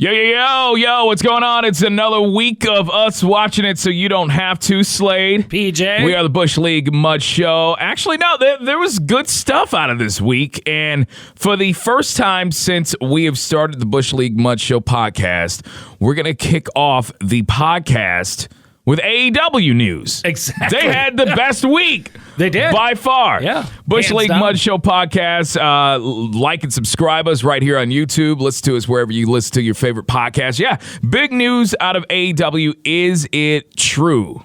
Yo, what's going on? It's another week of us watching it so you don't have to, Slade. PJ. We are the Bush League Mud Show. Actually, no, there was good stuff out of this week. And for the first time since we have started the Bush League Mud Show podcast, we're going to kick off the podcast with AEW news. Exactly. They had the best week. They did. By far. Yeah. Bush Hands League down. Mud Show podcast. Like and subscribe us right here on YouTube. Listen to us wherever you listen to your favorite podcast. Yeah. Big news out of AEW. Is it true?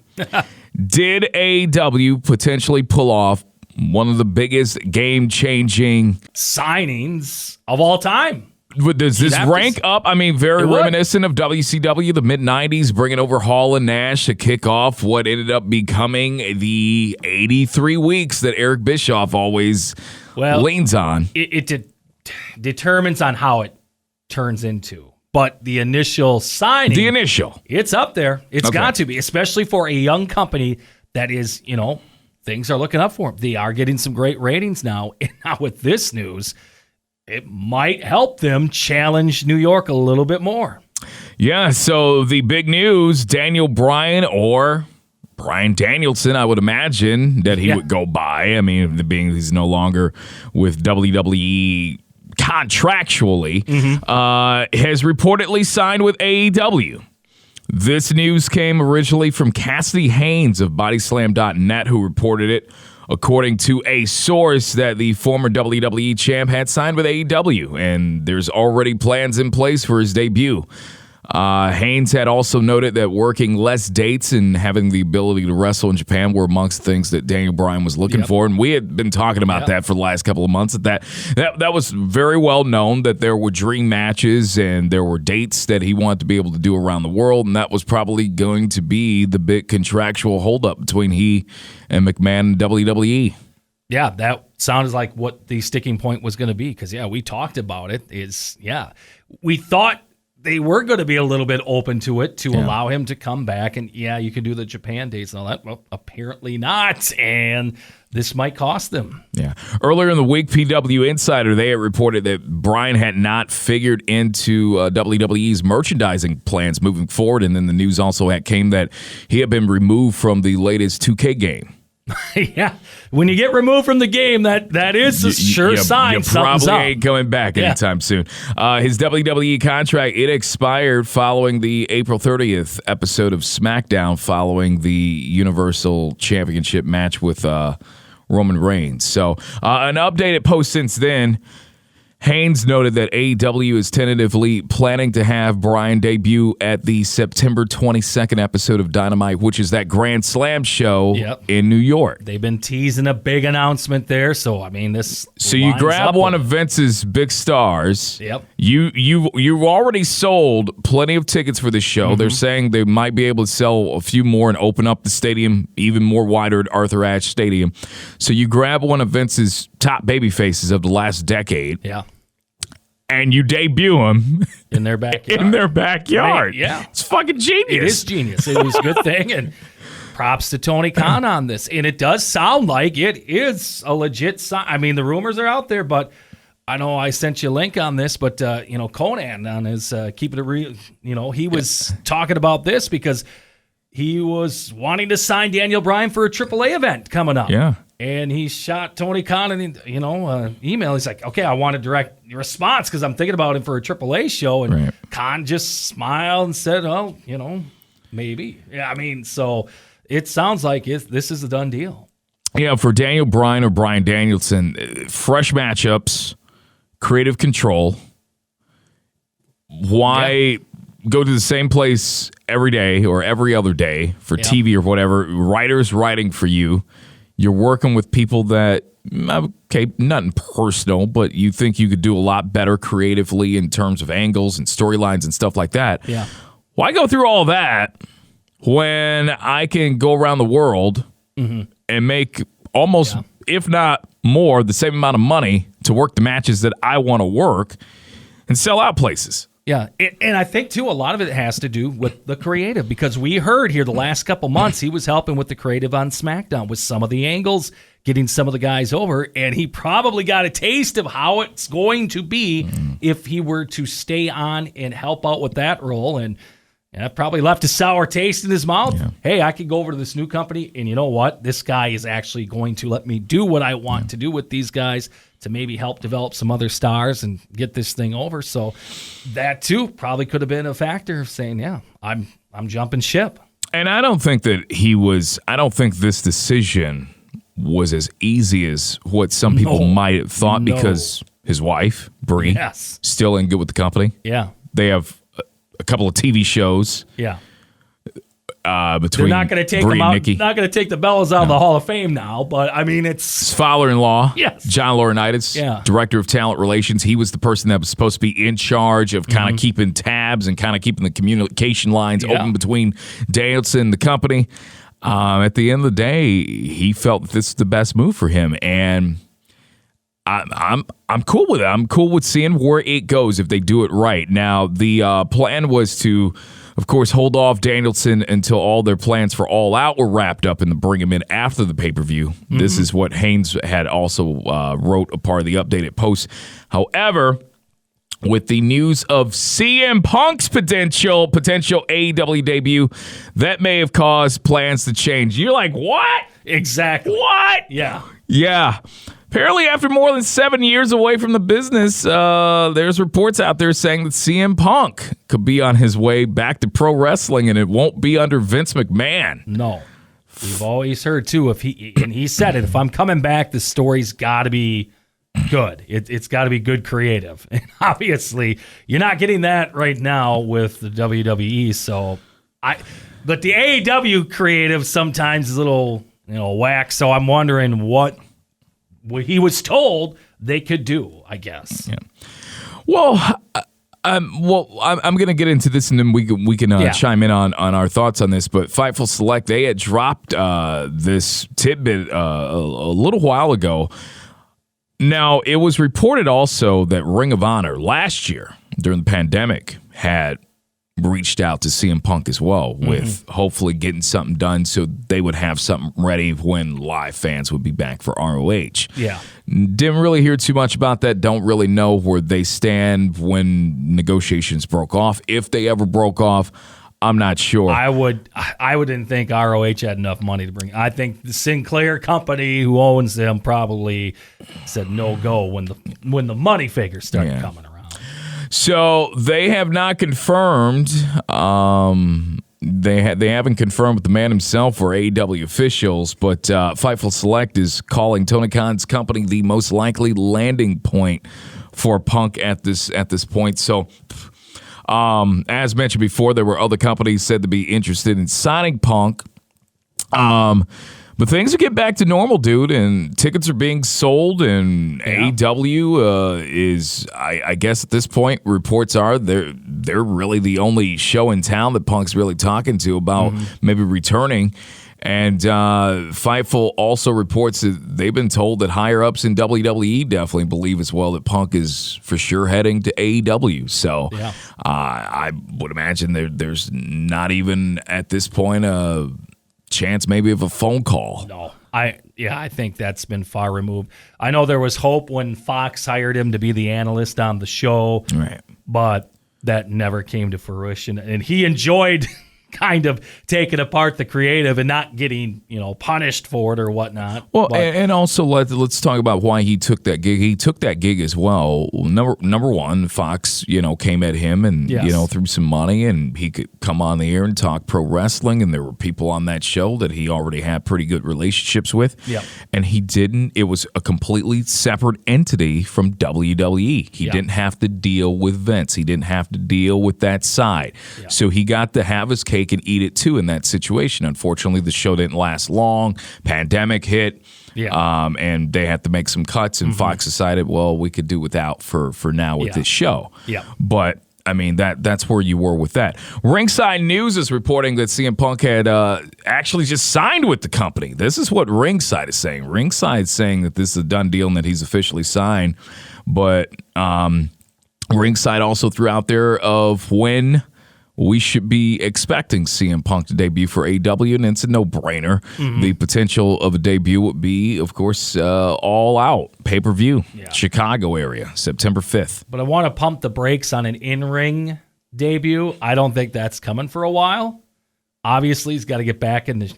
Did AEW potentially pull off one of the biggest game-changing signings of all time? Does this rank up? I mean, very reminiscent of WCW, the mid-'90s, bringing over Hall and Nash to kick off what ended up becoming the 83 weeks that Eric Bischoff always leans on. It determines on how it turns into. But the initial signing, it's up there. It's got to be, especially for a young company that is, things are looking up for them. They are getting some great ratings now. And now with this news, it might help them challenge New York a little bit more. Yeah, so the big news, Daniel Bryan or Bryan Danielson, I would imagine that he would go by. I mean, being he's no longer with WWE contractually, has reportedly signed with AEW. This news came originally from Cassidy Haynes of Bodyslam.net, who reported it. According to a source, that the former WWE champ had signed with AEW, and there's already plans in place for his debut. Haynes had also noted that working less dates and having the ability to wrestle in Japan were amongst the things that Daniel Bryan was looking for, and we had been talking about that for the last couple of months. That was very well known, that there were dream matches and there were dates that he wanted to be able to do around the world, and that was probably going to be the big contractual holdup between he and McMahon and WWE. Yeah, that sounded like what the sticking point was going to be, because, we talked about it. We thought they were going to be a little bit open to it to allow him to come back. And, you can do the Japan dates and all that. Well, apparently not. And this might cost them. Yeah. Earlier in the week, PW Insider, they had reported that Bryan had not figured into WWE's merchandising plans moving forward. And then the news also came that he had been removed from the latest 2K game. Yeah, when you get removed from the game, that is a sure sign. You probably ain't coming back anytime soon. His WWE contract, it expired following the April 30th episode of SmackDown, following the Universal Championship match with Roman Reigns. So an updated post since then. Haynes noted that AEW is tentatively planning to have Bryan debut at the September 22nd episode of Dynamite, which is that Grand Slam show in New York. They've been teasing a big announcement there, so I mean this. So you grab one of Vince's big stars. Yep. You've already sold plenty of tickets for this show. They're saying they might be able to sell a few more and open up the stadium even more wider at Arthur Ashe Stadium. So you grab one of Vince's top baby faces of the last decade. Yeah. And you debut them in their backyard. Right, yeah. It's fucking genius. It is genius. It was a good thing. And props to Tony Khan on this. And it does sound like it is a legit sign. I mean, the rumors are out there, but I know I sent you a link on this, but, Conan on his Keep It Real, he was talking about this because he was wanting to sign Daniel Bryan for a AAA event coming up. Yeah. And he shot Tony Khan an email. He's like, okay, I want a direct response because I'm thinking about him for a AAA show. And Khan just smiled and said, oh, maybe. Yeah, I mean, so it sounds like this is a done deal. Yeah, for Daniel Bryan or Bryan Danielson, fresh matchups, creative control. Why go to the same place every day or every other day for TV or whatever? Writers writing for you. You're working with people that, nothing personal, but you think you could do a lot better creatively in terms of angles and storylines and stuff like that. Yeah. Why go through all that when I can go around the world and make almost, if not more, the same amount of money to work the matches that I want to work and sell out places? Yeah, and I think, too, a lot of it has to do with the creative, because we heard here the last couple months he was helping with the creative on SmackDown with some of the angles, getting some of the guys over, and he probably got a taste of how it's going to be if he were to stay on and help out with that role, and that probably left a sour taste in his mouth. Yeah. Hey, I could go over to this new company, and you know what? This guy is actually going to let me do what I want to do with these guys to maybe help develop some other stars and get this thing over. So that, too, probably could have been a factor of saying, yeah, I'm jumping ship. And I don't think that I don't think this decision was as easy as what some people might have thought, because his wife, Brie, still in good with the company. Yeah. They have a couple of TV shows. Yeah. Between they're not going to take Brie him out. Nikki. Not going to take the Bellas out of the Hall of Fame now, but I mean, it's his father-in-law, yes, John Laurinaitis, director of talent relations. He was the person that was supposed to be in charge of kind of keeping tabs and kind of keeping the communication lines open between Danielson and the company. At the end of the day, he felt that this is the best move for him, and I'm cool with it. I'm cool with seeing where it goes if they do it right. Now, the plan was to, of course, hold off Danielson until all their plans for All Out were wrapped up and to bring him in after the pay-per-view. This is what Haynes had also wrote a part of the updated post. However, with the news of CM Punk's potential AEW debut, that may have caused plans to change. You're like, what? Exactly. What? Yeah. Yeah. Apparently, after more than 7 years away from the business, there's reports out there saying that CM Punk could be on his way back to pro wrestling, and it won't be under Vince McMahon. No. We've always heard, too, and he said it, if I'm coming back, the story's got to be good. It's got to be good creative. And obviously, you're not getting that right now with the WWE, but the AEW creative sometimes is a little, whack, so I'm wondering what he was told they could do, I guess. Yeah. Well, I'm going to get into this, and then we can chime in on our thoughts on this. But Fightful Select, they had dropped this tidbit a little while ago. Now, it was reported also that Ring of Honor last year during the pandemic had reached out to CM Punk as well, with hopefully getting something done so they would have something ready when live fans would be back for ROH. Yeah. Didn't really hear too much about that. Don't really know where they stand when negotiations broke off. If they ever broke off, I'm not sure. I wouldn't think ROH had enough money to bring. I think the Sinclair company who owns them probably said no go when the money figures started coming around. So they have not confirmed. They haven't confirmed with the man himself or AEW officials, but Fightful Select is calling Tony Khan's company the most likely landing point for Punk at this point. So, as mentioned before, there were other companies said to be interested in signing Punk. But things are getting back to normal, dude, and tickets are being sold, and AEW is, I guess at this point, reports are they're really the only show in town that Punk's really talking to about maybe returning. And Fightful also reports that they've been told that higher-ups in WWE definitely believe as well that Punk is for sure heading to AEW. So I would imagine there's not even at this point a chance maybe of a phone call. No. I think that's been far removed. I know there was hope when Fox hired him to be the analyst on the show, right, but that never came to fruition. And he enjoyed kind of taking apart the creative and not getting, punished for it or whatnot. Well, and also let's talk about why he took that gig. He took that gig as well. Number one, Fox, came at him and threw some money, and he could come on the air and talk pro wrestling, and there were people on that show that he already had pretty good relationships with. Yeah. And he didn't. It was a completely separate entity from WWE. He didn't have to deal with Vince. He didn't have to deal with that side. Yeah. So he got to have his cake and eat it too in that situation. Unfortunately, the show didn't last long. Pandemic hit, and they had to make some cuts, and Fox decided, well, we could do without for now with this show. Yeah. But I mean, that's where you were with that. Ringside News is reporting that CM Punk had actually just signed with the company. This is what Ringside is saying. Ringside is saying that this is a done deal and that he's officially signed. But Ringside also threw out there of when we should be expecting CM Punk to debut for AEW, and it's a no-brainer. The potential of a debut would be, of course, All Out, pay-per-view, Chicago area, September 5th. But I want to pump the brakes on an in-ring debut. I don't think that's coming for a while. Obviously, he's got to get back in the,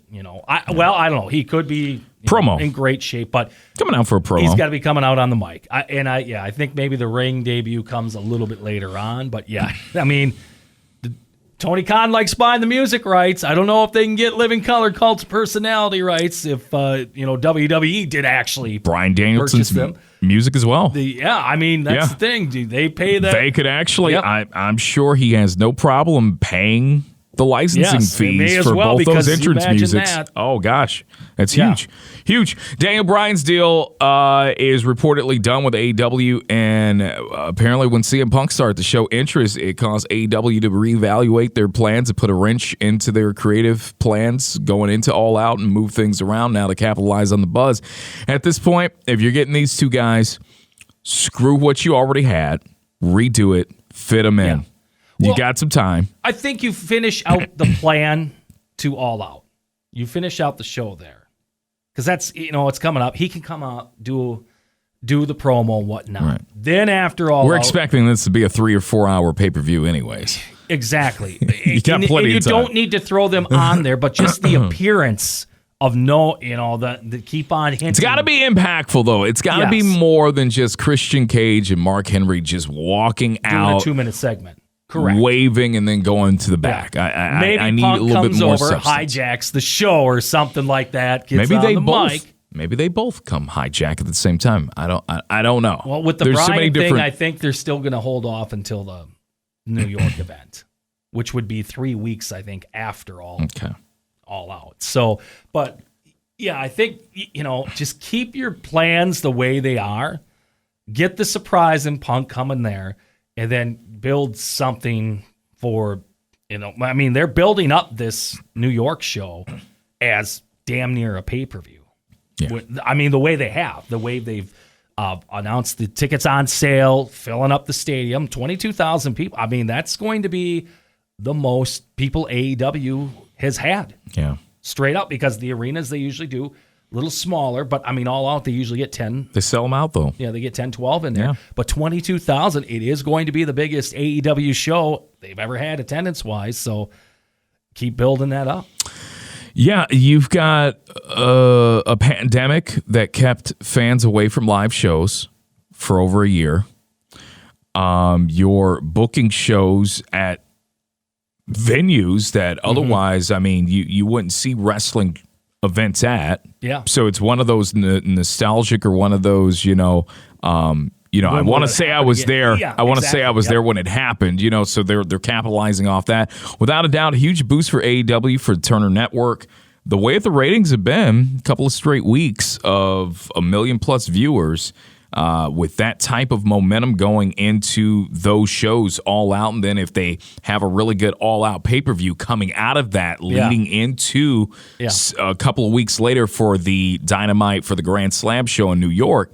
I don't know. He could be in great shape, but coming out for a promo. He's got to be coming out on the mic. I think maybe the ring debut comes a little bit later on, but I mean, Tony Khan likes buying the music rights. I don't know if they can get Living Color Cult's personality rights if WWE did actually Bryan Danielson's music as well. That's the thing. Do they pay that? They could actually. Yep. I'm sure he has no problem paying the licensing fees for both those entrance musics. Oh gosh, that's huge. Huge. Daniel Bryan's deal is reportedly done with AEW, and apparently when CM Punk started to show interest, it caused AEW to reevaluate their plans and put a wrench into their creative plans going into All Out and move things around now to capitalize on the buzz. At this point, if you're getting these two guys, screw what you already had, redo it, fit them in. You got some time. I think you finish out the plan to All Out. You finish out the show there. Because that's, it's coming up. He can come out, do the promo and whatnot. Right. Then after All Out. We're expecting this to be a 3 or 4 hour pay-per-view anyways. Exactly. You got plenty of time. You don't need to throw them on there, but just the appearance of the keep on hinting. It's got to be impactful, though. It's got to be more than just Christian Cage and Mark Henry just walking out. Doing a 2-minute segment. Correct. Waving and then going to the back. Yeah. I need Punk a little bit more substance. Hijacks the show or something like that. Mic. Maybe they both come hijack at the same time. I don't know. Well, with the Bryan thing, I think they're still going to hold off until the New York event, which would be 3 weeks, I think, after All Out. So, but yeah, I think just keep your plans the way they are. Get the surprise in Punk coming there, and then build something for, they're building up this New York show as damn near a pay-per-view. Yeah. The way they've announced the tickets on sale, filling up the stadium, 22,000 people. That's going to be the most people AEW has had. Yeah. Straight up, because the arenas they usually do a little smaller, but All Out, they usually get 10. They sell them out, though. Yeah, they get 10, 12 in there. Yeah. But 22,000, it is going to be the biggest AEW show they've ever had attendance-wise, so keep building that up. Yeah, you've got a pandemic that kept fans away from live shows for over a year. You're booking shows at venues that otherwise, you wouldn't see wrestling events at. Yeah. So it's one of those nostalgic or one of those, I want to say I was there. Yeah, I want to say I was there when it happened, so they're capitalizing off that. Without a doubt, a huge boost for AEW, for the Turner Network. The way the ratings have been, a couple of straight weeks of 1 million plus viewers, with that type of momentum going into those shows All Out, and then if they have a really good All Out pay-per-view coming out of that, leading into a couple of weeks later for the Dynamite for the Grand Slam show in New York,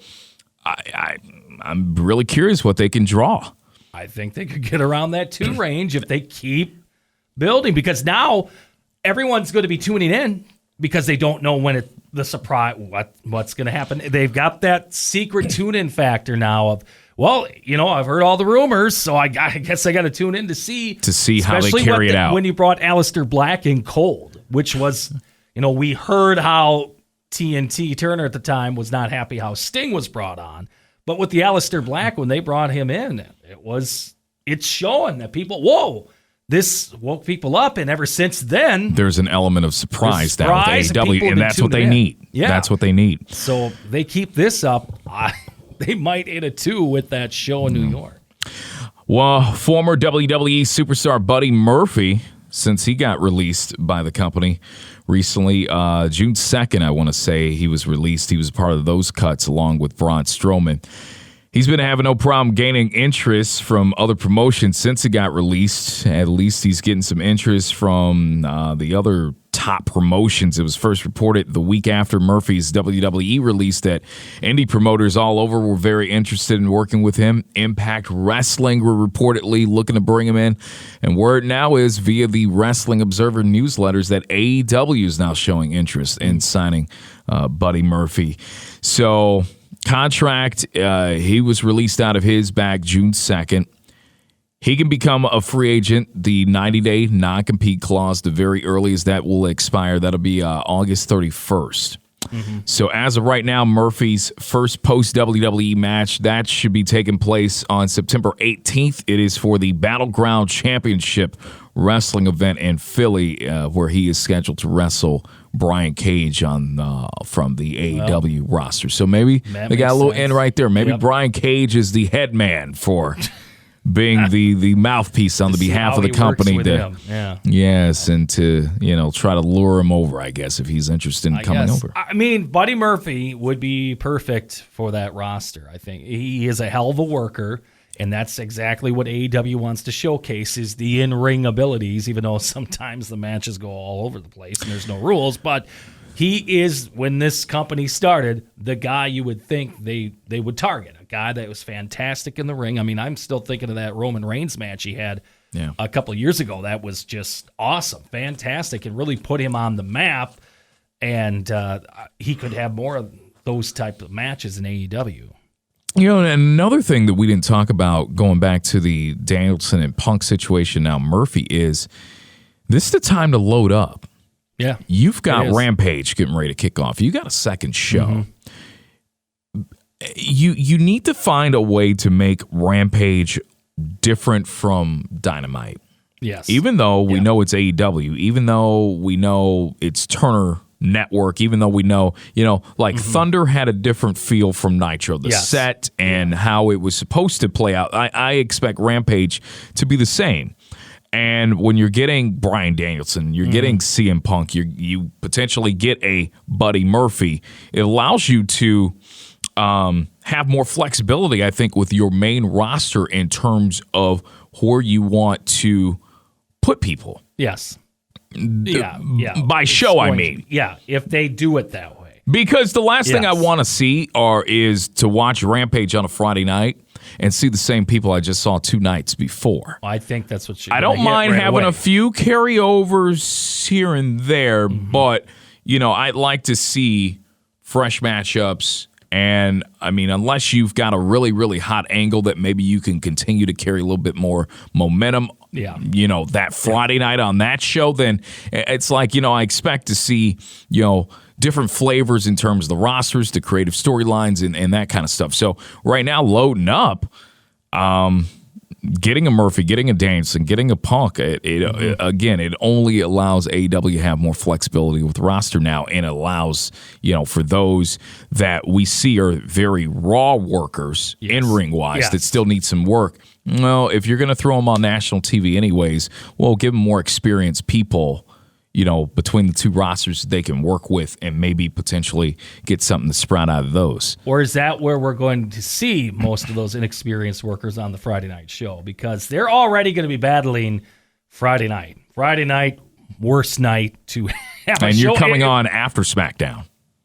I'm really curious what they can draw. I think they could get around that 2 range if they keep building, because now everyone's going to be tuning in because they don't know when the surprise, what's going to happen. They've got that secret tune-in factor now of, I've heard all the rumors, so I guess I got to tune in to see how they carry it out. When you brought Aleister Black in cold, which was, we heard how TNT Turner at the time was not happy how Sting was brought on, but with the Aleister Black, when they brought him in, it's showing that people, whoa. This woke people up, and ever since then, there's an element of surprise now with AEW, and that's what they need. Yeah. That's what they need. So they keep this up, they might hit a 2 with that show in New York. Well, former WWE superstar Buddy Murphy, since he got released by the company recently, June 2nd, I want to say he was released. He was part of those cuts along with Braun Strowman. He's been having no problem gaining interest from other promotions since it got released. At least he's getting some interest from the other top promotions. It was first reported the week after Murphy's WWE release that indie promoters all over were very interested in working with him. Impact Wrestling were reportedly looking to bring him in. And word now is via the Wrestling Observer newsletters that AEW is now showing interest in signing Buddy Murphy. So contract, he was released out of his bag June 2nd. He can become a free agent. The 90-day non-compete clause, the very earliest that will expire, that'll be August 31st. Mm-hmm. So as of right now, Murphy's first post-WWE match, that should be taking place on September 18th. It is for the Battleground Championship wrestling event in Philly, where he is scheduled to wrestle Brian Cage on from the AEW roster. So maybe they got a little in right there. Maybe Brian Cage is the head man for being the mouthpiece on the behalf of the company. Yes, and to try to lure him over, I guess, if he's interested in coming over. I mean, Buddy Murphy would be perfect for that roster. I think he is a hell of a worker. And that's exactly what AEW wants to showcase is the in-ring abilities, even though sometimes the matches go all over the place and there's no rules. But he is, when this company started, the guy you would think they would target, a guy that was fantastic in the ring. I mean, I'm still thinking of that Roman Reigns match he had a couple of years ago. That was just awesome, fantastic, and really put him on the map. And he could have more of those type of matches in AEW. And another thing that we didn't talk about going back to the Danielson and Punk situation now, Murphy, is this is the time to load up. Yeah. You've got Rampage getting ready to kick off. You got a second show. Mm-hmm. You need to find a way to make Rampage different from Dynamite. Yes. Even though we know it's AEW, even though we know it's Turner Network, even though we know, Thunder had a different feel from Nitro, the set and how it was supposed to play out. I expect Rampage to be the same. And when you're getting Bryan Danielson, you're getting CM Punk, you potentially get a Buddy Murphy, it allows you to have more flexibility, I think, with your main roster in terms of where you want to put people. Yes. By show, I mean. If they do it that way. Because the last thing I want to see is to watch Rampage on a Friday night and see the same people I just saw 2 nights before. I think that's what I don't mind having a few carryovers here and there, but, I'd like to see fresh matchups. And, I mean, unless you've got a really, really hot angle that maybe you can continue to carry a little bit more momentum, that Friday night on that show, then it's like, I expect to see, different flavors in terms of the rosters, the creative storylines, and that kind of stuff. So right now, loading up, getting a Murphy, getting a Danielson, getting a Punk, again, it only allows AEW to have more flexibility with the roster now, and allows, for those that we see are very raw workers in-ring-wise that still need some work. Well, if you're going to throw them on national TV anyways, well, give them more experienced people, between the two rosters they can work with and maybe potentially get something to sprout out of those. Or is that where we're going to see most of those inexperienced workers on the Friday night show? Because they're already going to be battling Friday night. Friday night, worst night to have a show. And you're coming on after SmackDown.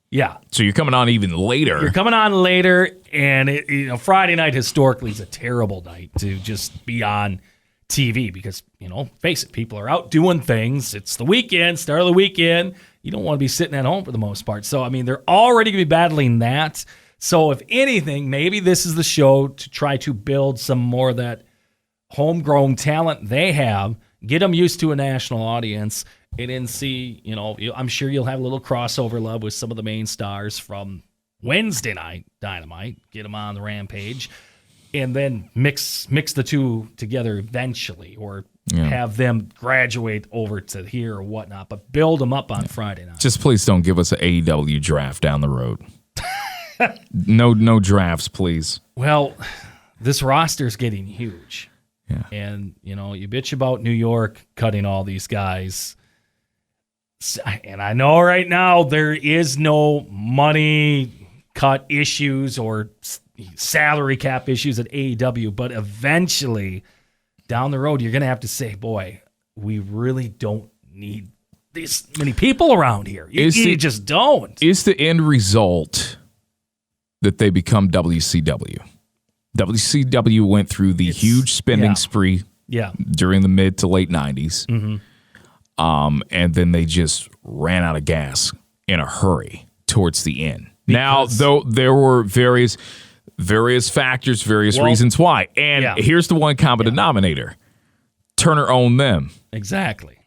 Yeah. So you're coming on even later. You're coming on later, and Friday night historically is a terrible night to just be on TV because, face it, people are out doing things. It's the weekend, start of the weekend. You don't want to be sitting at home for the most part. So, I mean, they're already going to be battling that. So, if anything, maybe this is the show to try to build some more of that homegrown talent they have, get them used to a national audience, and then see, I'm sure you'll have a little crossover love with some of the main stars from Wednesday night Dynamite, get them on the Rampage, and then mix the two together eventually, or have them graduate over to here or whatnot, but build them up on Friday night. Just please don't give us an AEW draft down the road. No drafts, please. Well, this roster's getting huge. Yeah. And, you bitch about New York cutting all these guys. And I know right now there is no money cut issues or salary cap issues at AEW, but eventually down the road, you're going to have to say, boy, we really don't need these many people around here. You just don't. Is the end result that they become WCW? WCW went through the huge spending spree during the mid to late 90s. Mm-hmm. And then they just ran out of gas in a hurry towards the end. Now, though, there were various factors, various reasons why. And here's the one common denominator. Turner owned them. Exactly.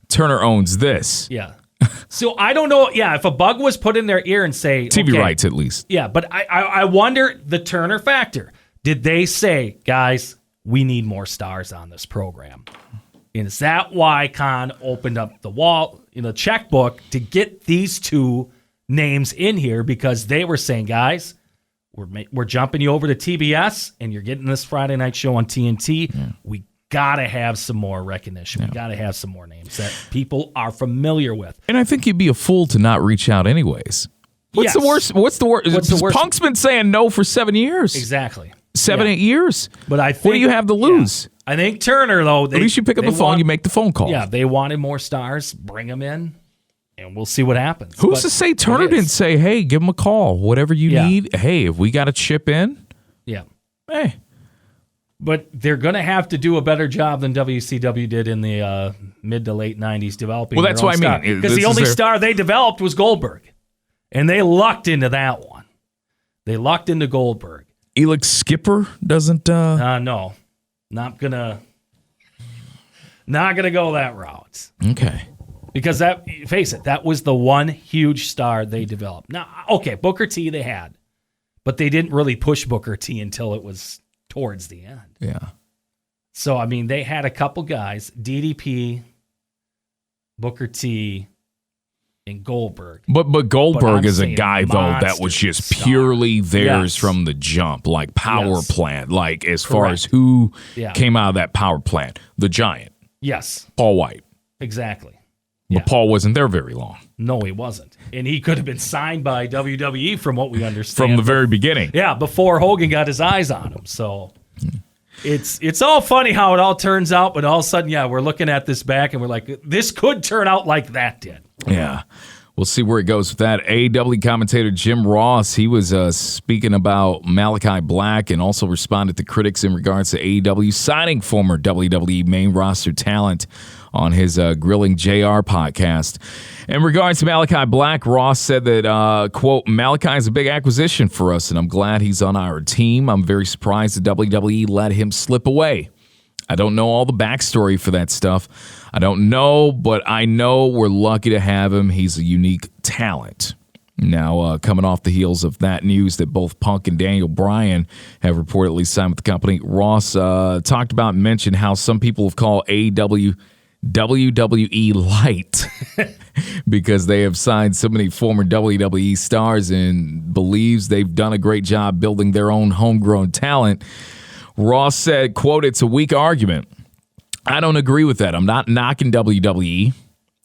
Turner owns this. Yeah. So I don't know. Yeah, if a bug was put in their ear and say... TV rights, at least. Yeah, but I wonder the Turner factor. Did they say, guys, we need more stars on this program? And is that why Khan opened up the checkbook to get these two names in here? Because they were saying, guys, we're jumping you over to TBS, and you're getting this Friday night show on TNT. Yeah. We got to have some more recognition. We got to have some more names that people are familiar with. And I think you'd be a fool to not reach out anyways. What's the worst? Punk's been saying no for 7 years. Exactly. 8 years. But I think, what do you have to lose? I think Turner, though. At least you pick up the phone, you make the phone call. Yeah, they wanted more stars. Bring them in, and we'll see what happens. Who's to say Turner didn't say, hey, give them a call. Whatever you need. Hey, if we got to chip in. Yeah. Hey. But they're going to have to do a better job than WCW did in the mid to late 90s developing their own star. Well, that's what I mean. Because the only star they developed was Goldberg. And they lucked into that one. They lucked into Goldberg. Elix Skipper doesn't... No. Not gonna go that route. Okay. Because face it, that was the one huge star they developed. Now, okay, Booker T they had. But they didn't really push Booker T until it was towards the end. Yeah. So, I mean, they had a couple guys, DDP, Booker T, and Goldberg. But Goldberg is a guy, though, that was just purely theirs from the jump, like power plant, like as far as who came out of that power plant. The Giant. Yes. Paul White. Exactly. But Paul wasn't there very long. No, he wasn't. And he could have been signed by WWE from what we understand. From the very beginning. Yeah, before Hogan got his eyes on him. So it's all funny how it all turns out, but all of a sudden, we're looking at this back and we're like, this could turn out like that did. Yeah. We'll see where it goes with that. AEW commentator Jim Ross, he was speaking about Malachi Black and also responded to critics in regards to AEW signing former WWE main roster talent on his Grilling JR podcast. In regards to Malachi Black, Ross said that, quote, Malachi is a big acquisition for us, and I'm glad he's on our team. I'm very surprised the WWE let him slip away. I don't know all the backstory for that stuff. I don't know, but I know we're lucky to have him. He's a unique talent. Now, coming off the heels of that news that both Punk and Daniel Bryan have reportedly signed with the company, Ross talked about and mentioned how some people have called AEW WWE Light because they have signed so many former WWE stars and believes they've done a great job building their own homegrown talent. Ross said, quote, it's a weak argument. I don't agree with that. I'm not knocking WWE.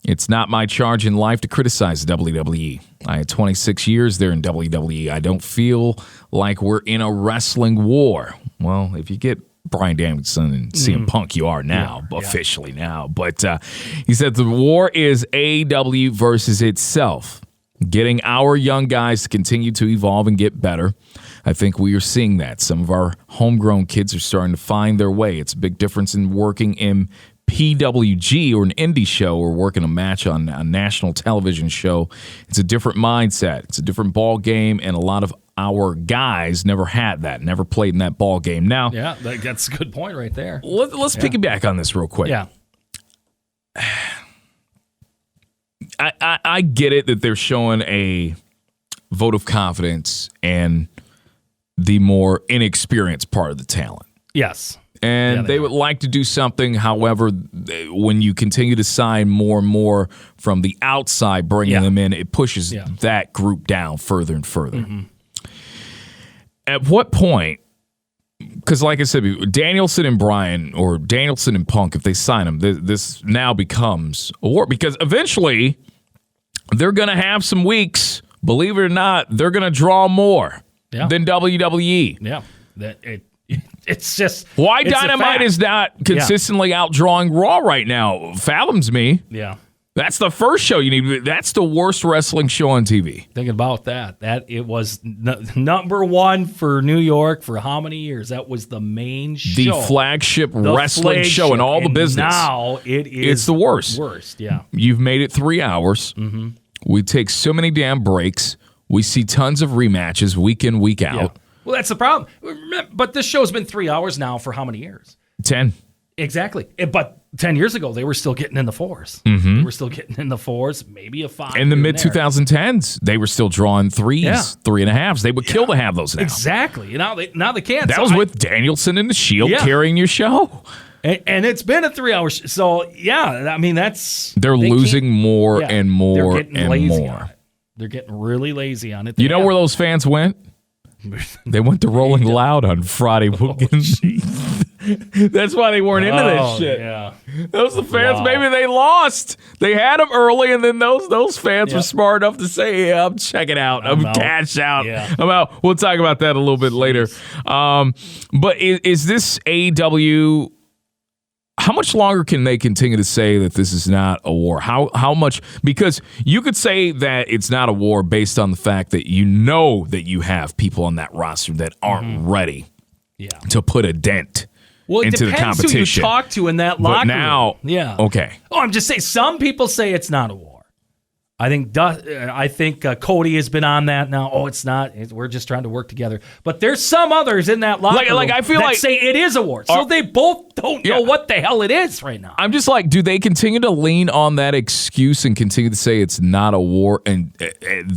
It's not my charge in life to criticize WWE. I had 26 years there in WWE. I don't feel like we're in a wrestling war. Well, if you get Bryan Danielson and CM Punk, you are now, officially now. But he said the war is AEW versus itself. Getting our young guys to continue to evolve and get better. I think we are seeing that. Some of our homegrown kids are starting to find their way. It's a big difference in working in PWG or an indie show or working a match on a national television show. It's a different mindset. It's a different ball game, and a lot of our guys never had that, never played in that ball game. Now, yeah, that's a good point right there. Let's piggyback on this real quick. Yeah. I get it that they're showing a vote of confidence and the more inexperienced part of the talent. Yes. And they would like to do something. However, when you continue to sign more and more from the outside, bringing them in, it pushes that group down further and further. Mm-hmm. At what point, because like I said, Danielson and Bryan or Danielson and Punk, if they sign them, this now becomes a war. Because eventually, they're going to have some weeks. Believe it or not, they're going to draw more. than WWE. Yeah. It's just why it's Dynamite is not consistently outdrawing Raw right now fathoms me. Yeah. That's the first show you need. That's the worst wrestling show on TV. Thinking about that it was number one for New York for how many years? That was the main show. The flagship wrestling show in all the business. Now it's the worst. Worst, yeah. You've made it 3 hours. Mm-hmm. We take so many damn breaks. We see tons of rematches week in, week out. Yeah. Well, that's the problem. But this show's been 3 hours now for how many years? 10. Exactly. But 10 years ago, they were still getting in the 4s. Mm-hmm. They were still getting in the 4s, maybe a 5. In the mid-2010s, they were still drawing 3s, 3.5s. They would kill to have those now. Exactly. Now they can't. That was with Danielson and the Shield carrying your show. And it's been a 3 hour so, yeah, I mean, They're losing more and more and more. They're getting really lazy on it. You know where those fans went? They went to Rolling Loud on Friday weekend. That's why they weren't into this shit. Yeah. Those are the fans. Wow. Maybe they lost. They had them early, and then those fans were smart enough to say, "Yeah, I'm checking out. I'm cash out. Yeah. I'm out." We'll talk about that a little bit later. But is this AEW? How much longer can they continue to say that this is not a war? How much? Because you could say that it's not a war based on the fact that you know that you have people on that roster that aren't ready to put a dent into the competition. Who you talk to in that locker room. Okay. Oh, I'm just saying, some people say it's not a war. I think Cody has been on that now. Oh, it's not. We're just trying to work together. But there's some others in that locker room I feel that say it is a war. So they both don't know what the hell it is right now. I'm just like, do they continue to lean on that excuse and continue to say it's not a war, and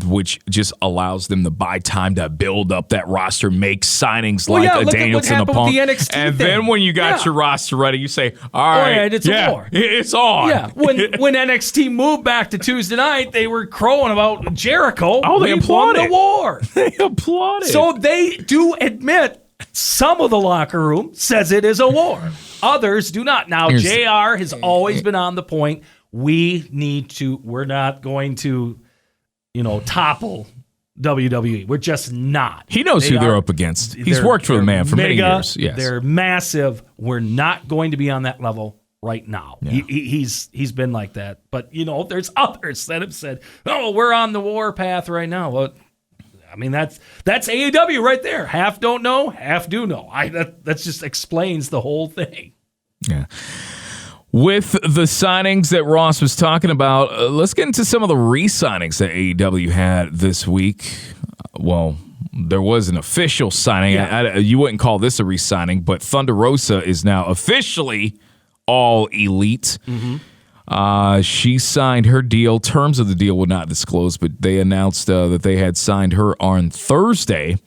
which just allows them to buy time to build up that roster, make signings like a Danielson opponent, and then when you got your roster ready, you say, "All right, it's a war. It's on." Yeah. When NXT moved back to Tuesday night, they were crowing about Jericho. Oh, they applauded the war. They applauded. So they do admit some of the locker room says it is a war. Others do not. Now, JR has always been on the point. We're not going to, topple WWE. We're just not. He knows who they're up against. He's worked for the man for many years. Yes. They're massive. We're not going to be on that level right now. Yeah. He's been like that. But, there's others that have said, "Oh, we're on the war path right now." Well, I mean, that's AEW right there. Half don't know, half do know. That just explains the whole thing. Yeah. With the signings that Ross was talking about, let's get into some of the re-signings that AEW had this week. Well, there was an official signing. Yeah. You wouldn't call this a re-signing, but Thunder Rosa is now officially all elite. Mm-hmm. She signed her deal. Terms of the deal were not disclosed, but they announced that they had signed her on Thursday.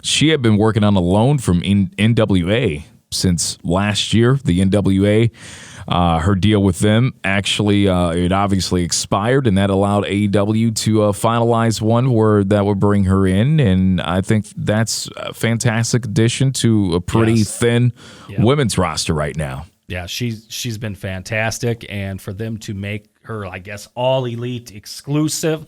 She had been working on a loan from NWA since last year. The NWA, her deal with them, actually, it obviously expired, and that allowed AEW to finalize one where that would bring her in, and I think that's a fantastic addition to a pretty thin women's roster right now. Yeah, she's been fantastic, and for them to make her, I guess, all elite exclusive,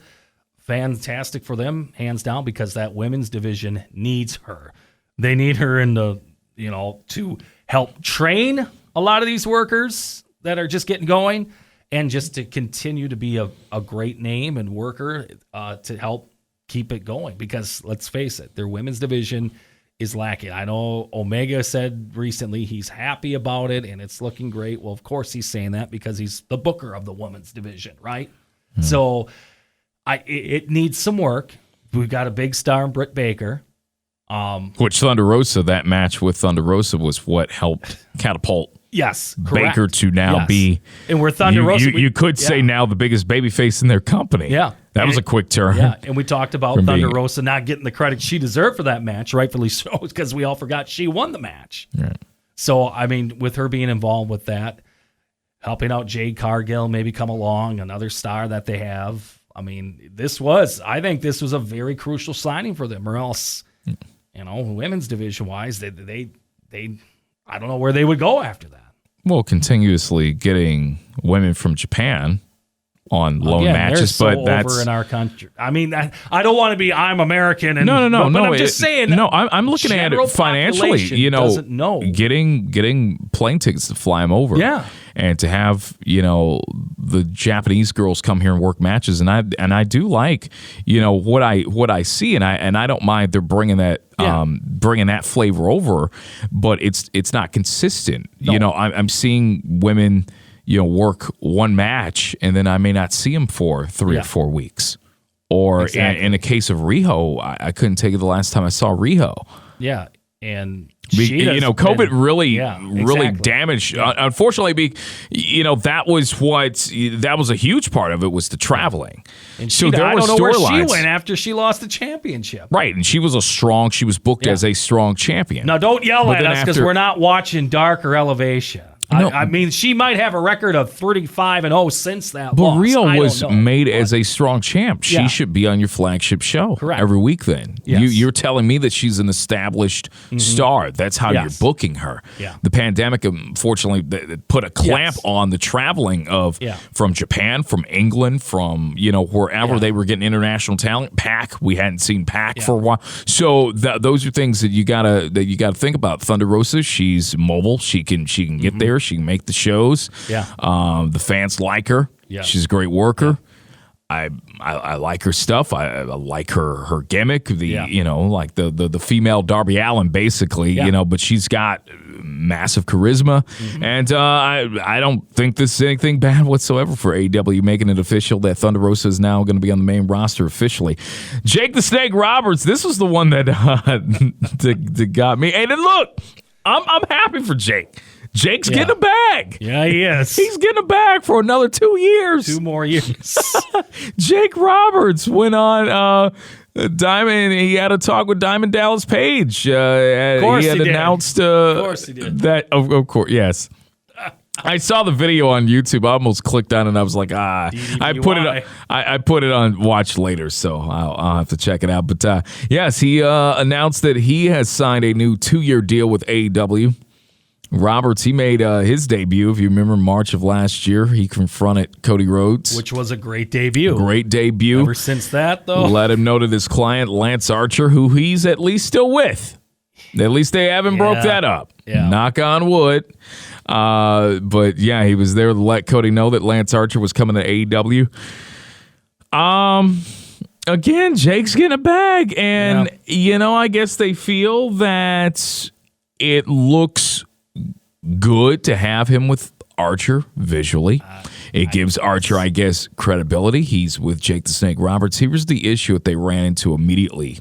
fantastic for them, hands down, because that women's division needs her. They need her to help train a lot of these workers that are just getting going, and just to continue to be a great name and worker to help keep it going. Because let's face it, their women's division is lacking. I know Omega said recently he's happy about it and it's looking great. Well, of course he's saying that because he's the booker of the women's division, right? Mm-hmm. So it needs some work. We've got a big star in Britt Baker. Which Thunder Rosa, that match with Thunder Rosa was what helped catapult Baker to now be, and we're Thunder Rosa. You could say now the biggest babyface in their company. Yeah. That was a quick turn. Yeah, and we talked about Thunder Rosa not getting the credit she deserved for that match, rightfully so, because we all forgot she won the match. Right. So, I mean, with her being involved with that, helping out Jade Cargill, maybe come along, another star that they have. I mean, I think this was a very crucial signing for them, or else, women's division-wise, they I don't know where they would go after that. Well, continuously getting women from Japan on lone Again, matches, they're so but that's over in our country. I mean, I don't want to be I'm American and no. but I'm just saying. No, I'm looking at it financially. You know, doesn't know. getting plane tickets to fly them over. Yeah. And to have, you know, the Japanese girls come here and work matches, and I do like, you know, what I see, and I don't mind they're bringing that bringing that flavor over, but it's not consistent. No. You know, I'm seeing women, you know, work one match, and then I may not see them for 3 or 4 weeks. Or in the case of Riho, I couldn't take it the last time I saw Riho. Yeah, and you know, COVID really damaged. Unfortunately, you know, that was a huge part of it was the traveling. And so there I don't know where she went after she lost the championship. Right, and she was booked as a strong champion. Now, don't yell at us because we're not watching Dark or Elevation. No. I mean, she might have a record of 35-0 since that loss. But Rio was made as a strong champ. She should be on your flagship show every week then. Yes. You're telling me that she's an established star. That's how you're booking her. Yeah. The pandemic, unfortunately, put a clamp on the traveling of from Japan, from England, from, you know, wherever they were getting international talent. Pac, we hadn't seen Pac for a while. So those are things that you gotta think about. Thunder Rosa, she's mobile. She can get there. She can make the shows. Yeah. The fans like her. Yeah. She's a great worker. Yeah. I like her stuff. I like her gimmick. You know, like the female Darby Allin, basically. Yeah. You know, but she's got massive charisma, and I don't think this is anything bad whatsoever for AEW making it official that Thunder Rosa is now going to be on the main roster officially. Jake the Snake Roberts. This was the one that that got me. And then look, I'm happy for Jake. Jake's getting a bag. Yeah, he is. He's getting a bag for another 2 years. 2 more years. Jake Roberts went on Diamond. He had a talk with Diamond Dallas Page. Of course he had announced of course he did. That. Of course, yes. I saw the video on YouTube. I almost clicked on it and I was like, I put it on watch later, so I'll have to check it out. But yes, he announced that he has signed a new 2-year deal with AEW. Roberts, he made his debut, if you remember, March of last year. He confronted Cody Rhodes. Which was a great debut. Great debut. Ever since that, though. Let him know that his client, Lance Archer, who he's at least still with. At least they haven't broke that up. Yeah. Knock on wood. But, yeah, he was there to let Cody know that Lance Archer was coming to AEW. Again, Jake's getting a bag. And, you know, I guess they feel that it looks good to have him with Archer visually. It gives Archer, I guess, credibility. He's with Jake the Snake Roberts. Here's the issue that they ran into immediately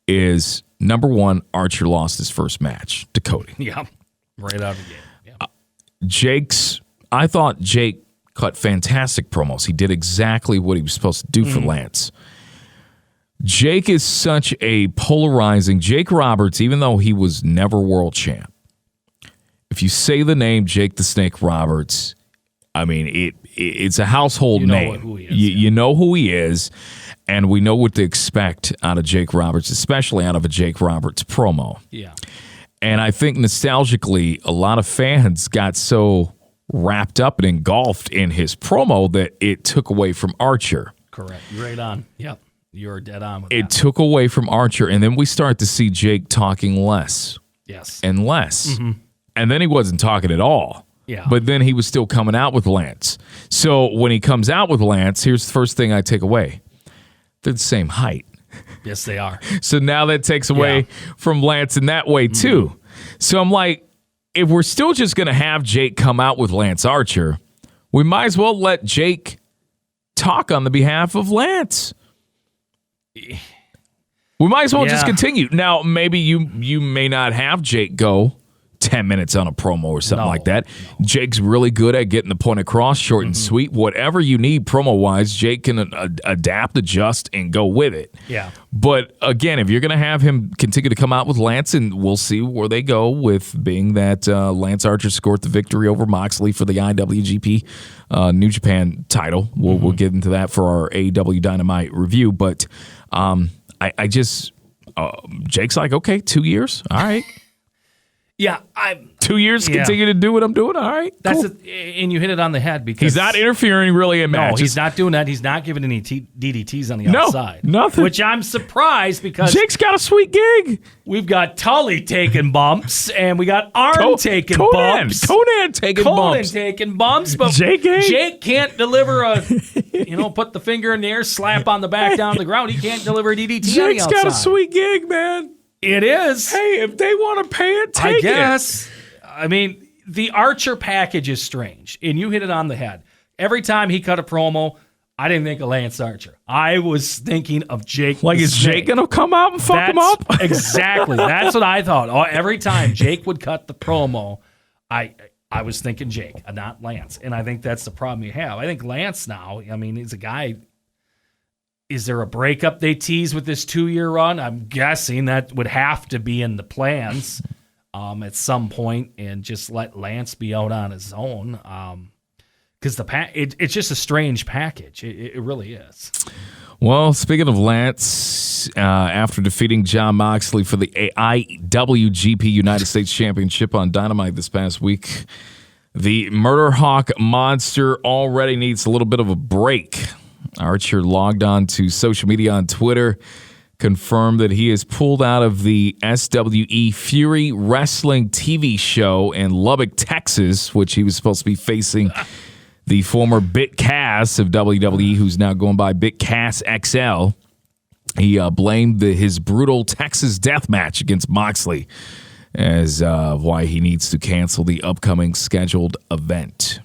is, number one, Archer lost his first match to Cody. Yeah, right out of the game. Yeah. I thought Jake cut fantastic promos. He did exactly what he was supposed to do for Lance. Jake is such a polarizing, Jake Roberts, even though he was never world champ, if you say the name Jake the Snake Roberts, I mean, it's a household name. Who he is, you know who he is, and we know what to expect out of Jake Roberts, especially out of a Jake Roberts promo. Yeah. And I think nostalgically, a lot of fans got so wrapped up and engulfed in his promo that it took away from Archer. Correct. Right on. Yep. You're dead on with that. It took away from Archer, and then we start to see Jake talking less. Yes. And less. And then he wasn't talking at all. Yeah. But then he was still coming out with Lance. So when he comes out with Lance, here's the first thing I take away. They're the same height. Yes, they are. So now that takes away from Lance in that way, too. So I'm like, if we're still just going to have Jake come out with Lance Archer, we might as well let Jake talk on the behalf of Lance. We might as well just continue. Now, maybe you may not have Jake go 10 minutes on a promo or something like that. No. Jake's really good at getting the point across, short and sweet. Whatever you need promo-wise, Jake can adapt, adjust, and go with it. Yeah. But, again, if you're going to have him continue to come out with Lance, and we'll see where they go with being that Lance Archer scored the victory over Moxley for the IWGP New Japan title. We'll get into that for our AEW Dynamite review. But I just Jake's like, okay, 2 years? All right. Yeah, 2 years continue to do what I'm doing. All right, that's cool. and you hit it on the head because He's not interfering really in matches. No, he's not doing that. He's not giving any DDTs on the outside. Nothing. Which I'm surprised because Jake's got a sweet gig. We've got Tully taking bumps and we got Arn taking bumps. Conan taking bumps. But Jake can't deliver a, put the finger in the air, slap on the back down to the ground. He can't deliver a DDT on the outside. Jake's got a sweet gig, man. It is. Hey, if they want to pay it, take it. I guess. I mean, the Archer package is strange, and you hit it on the head. Every time he cut a promo, I didn't think of Lance Archer. I was thinking of Jake. Like, is Jake going to come out and fuck him up? Exactly. That's what I thought. Every time Jake would cut the promo, I was thinking Jake, not Lance. And I think that's the problem you have. I think Lance now, he's a guy. Is there a breakup they tease with this 2-year run? I'm guessing that would have to be in the plans at some point, and just let Lance be out on his own. Because it's just a strange package. It really is. Well, speaking of Lance, after defeating Jon Moxley for the IWGP United States Championship on Dynamite this past week, the Murder Hawk Monster already needs a little bit of a break. Archer logged on to social media on Twitter, confirmed that he is pulled out of the SWE Fury Wrestling TV show in Lubbock, Texas, which he was supposed to be facing the former Bit Cass of WWE, who's now going by Bit Cass XL. He blamed his brutal Texas death match against Moxley as why he needs to cancel the upcoming scheduled event.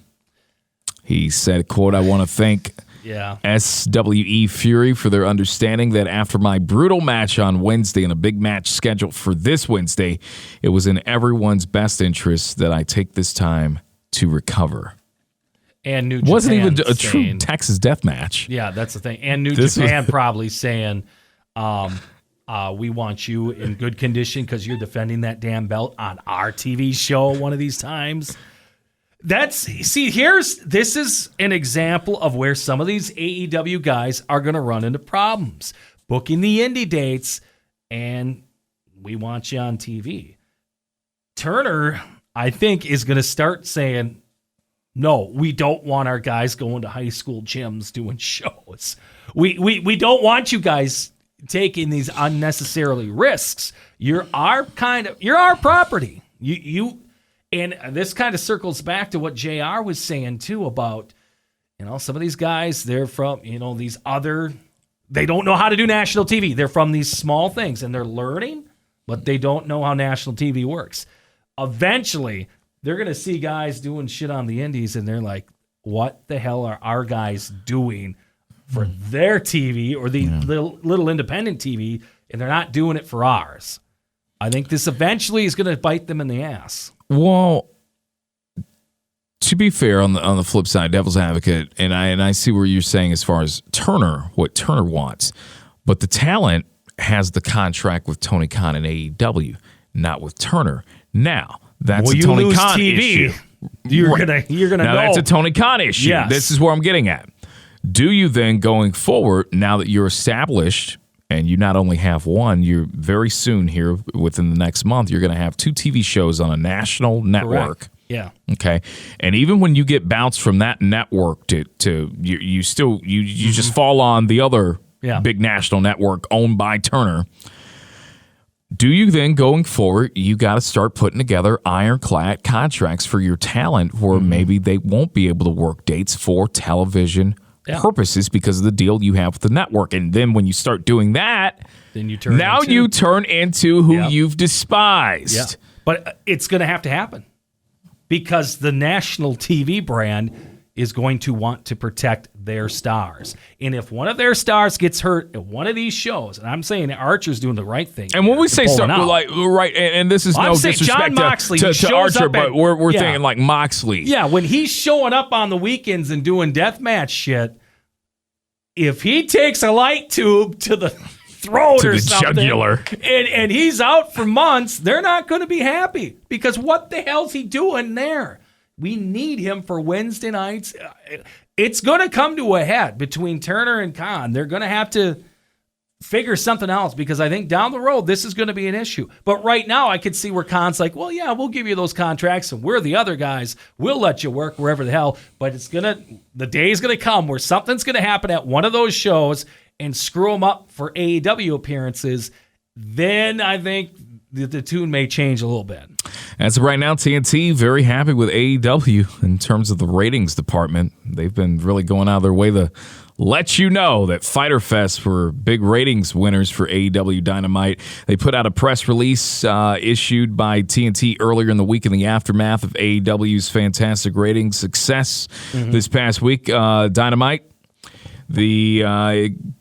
He said, quote, "I want to thank SWE Fury for their understanding that after my brutal match on Wednesday and a big match scheduled for this Wednesday, it was in everyone's best interest that I take this time to recover." And New Japan wasn't even a true Texas death match. Yeah, that's the thing. And New Japan probably saying, we want you in good condition because you're defending that damn belt on our TV show one of these times. This is an example of where some of these AEW guys are going to run into problems. Booking the Indy dates, and we want you on TV. Turner, I think, is going to start saying, no, we don't want our guys going to high school gyms doing shows. We don't want you guys taking these unnecessarily risks. You're our property. And this kind of circles back to what JR was saying, too, about, some of these guys, they're from, they don't know how to do national TV. They're from these small things, and they're learning, but they don't know how national TV works. Eventually, they're going to see guys doing shit on the indies, and they're like, what the hell are our guys doing for their TV or the little independent TV, and they're not doing it for ours? I think this eventually is going to bite them in the ass. Well, to be fair, on the flip side, devil's advocate, and I see where you're saying as far as Turner, what Turner wants, but the talent has the contract with Tony Khan and AEW, not with Turner. Now, that's a Tony Khan issue. You're gonna know. That's a Tony Khan issue. Yes. This is where I'm getting at. Do you then, going forward, now that you're established, and you not only have one, you're very soon here, within the next month, you're going to have 2 TV shows on a national network. Correct. Yeah. Okay. And even when you get bounced from that network to you still just fall on the other big national network owned by Turner. Do you then, going forward, you got to start putting together ironclad contracts for your talent where maybe they won't be able to work dates for television purposes because of the deal you have with the network. And then when you start doing that, then you turn into who you've despised. Yeah. But it's going to happen because the national TV brand is going to want to protect their stars. And if one of their stars gets hurt at one of these shows, and I'm saying Archer's doing the right thing. And when we say start, right, and this is no disrespect to Archer, but we're thinking like Moxley. Yeah, when he's showing up on the weekends and doing deathmatch shit, if he takes a light tube to the throat or something, jugular, and he's out for months, they're not going to be happy because what the hell's he doing there? We need him for Wednesday nights. It's going to come to a head between Turner and Khan. They're going to have to figure something else, because I think down the road this is going to be an issue. But right now I could see where Khan's like, well, yeah, we'll give you those contracts and we're the other guys. We'll let you work wherever the hell. But the day is going to come where something's going to happen at one of those shows and screw them up for AEW appearances. Then I think the tune may change a little bit. As of right now, TNT very happy with AEW in terms of the ratings department. They've been really going out of their way to let you know that Fyter Fest were big ratings winners for AEW Dynamite. They put out a press release issued by TNT earlier in the week in the aftermath of AEW's fantastic ratings success this past week. Dynamite,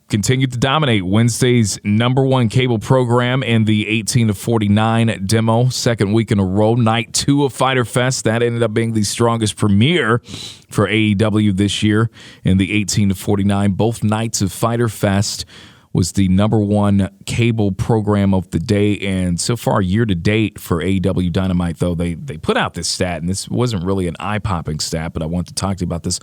continued to dominate Wednesday's number one cable program in the 18 to 49 demo, second week in a row. Night 2 of Fyter Fest, that ended up being the strongest premiere for AEW this year in the 18 to 49. Both nights of Fyter Fest was the number one cable program of the day, and so far year to date for AEW Dynamite, though they put out this stat, and this wasn't really an eye-popping stat, but I want to talk to you about this.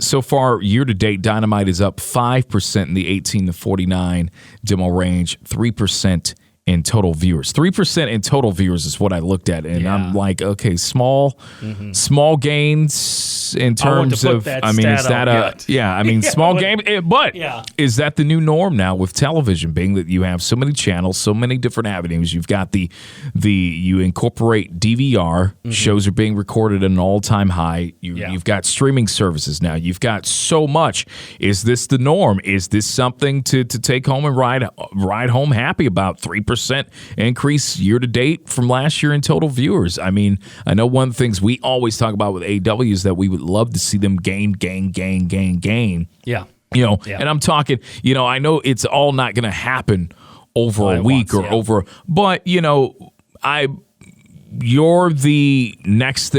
So far year to date, Dynamite is up 5% in the 18 to 49 demo range, 3% in total viewers. 3% in total viewers is what I looked at, and I'm like, okay, small gains in terms of, I mean, is that small game, but is that the new norm now with television, being that you have so many channels, so many different avenues? You've got you incorporate DVR, shows are being recorded at an all-time high. You've got streaming services now. You've got so much. Is this the norm? Is this something to take home and ride home happy about? 3% increase year to date from last year in total viewers. I mean, I know one of the things we always talk about with AEW is that we would love to see them gain. Yeah. And I'm talking, I know it's all not going to happen over a week over, but you're the next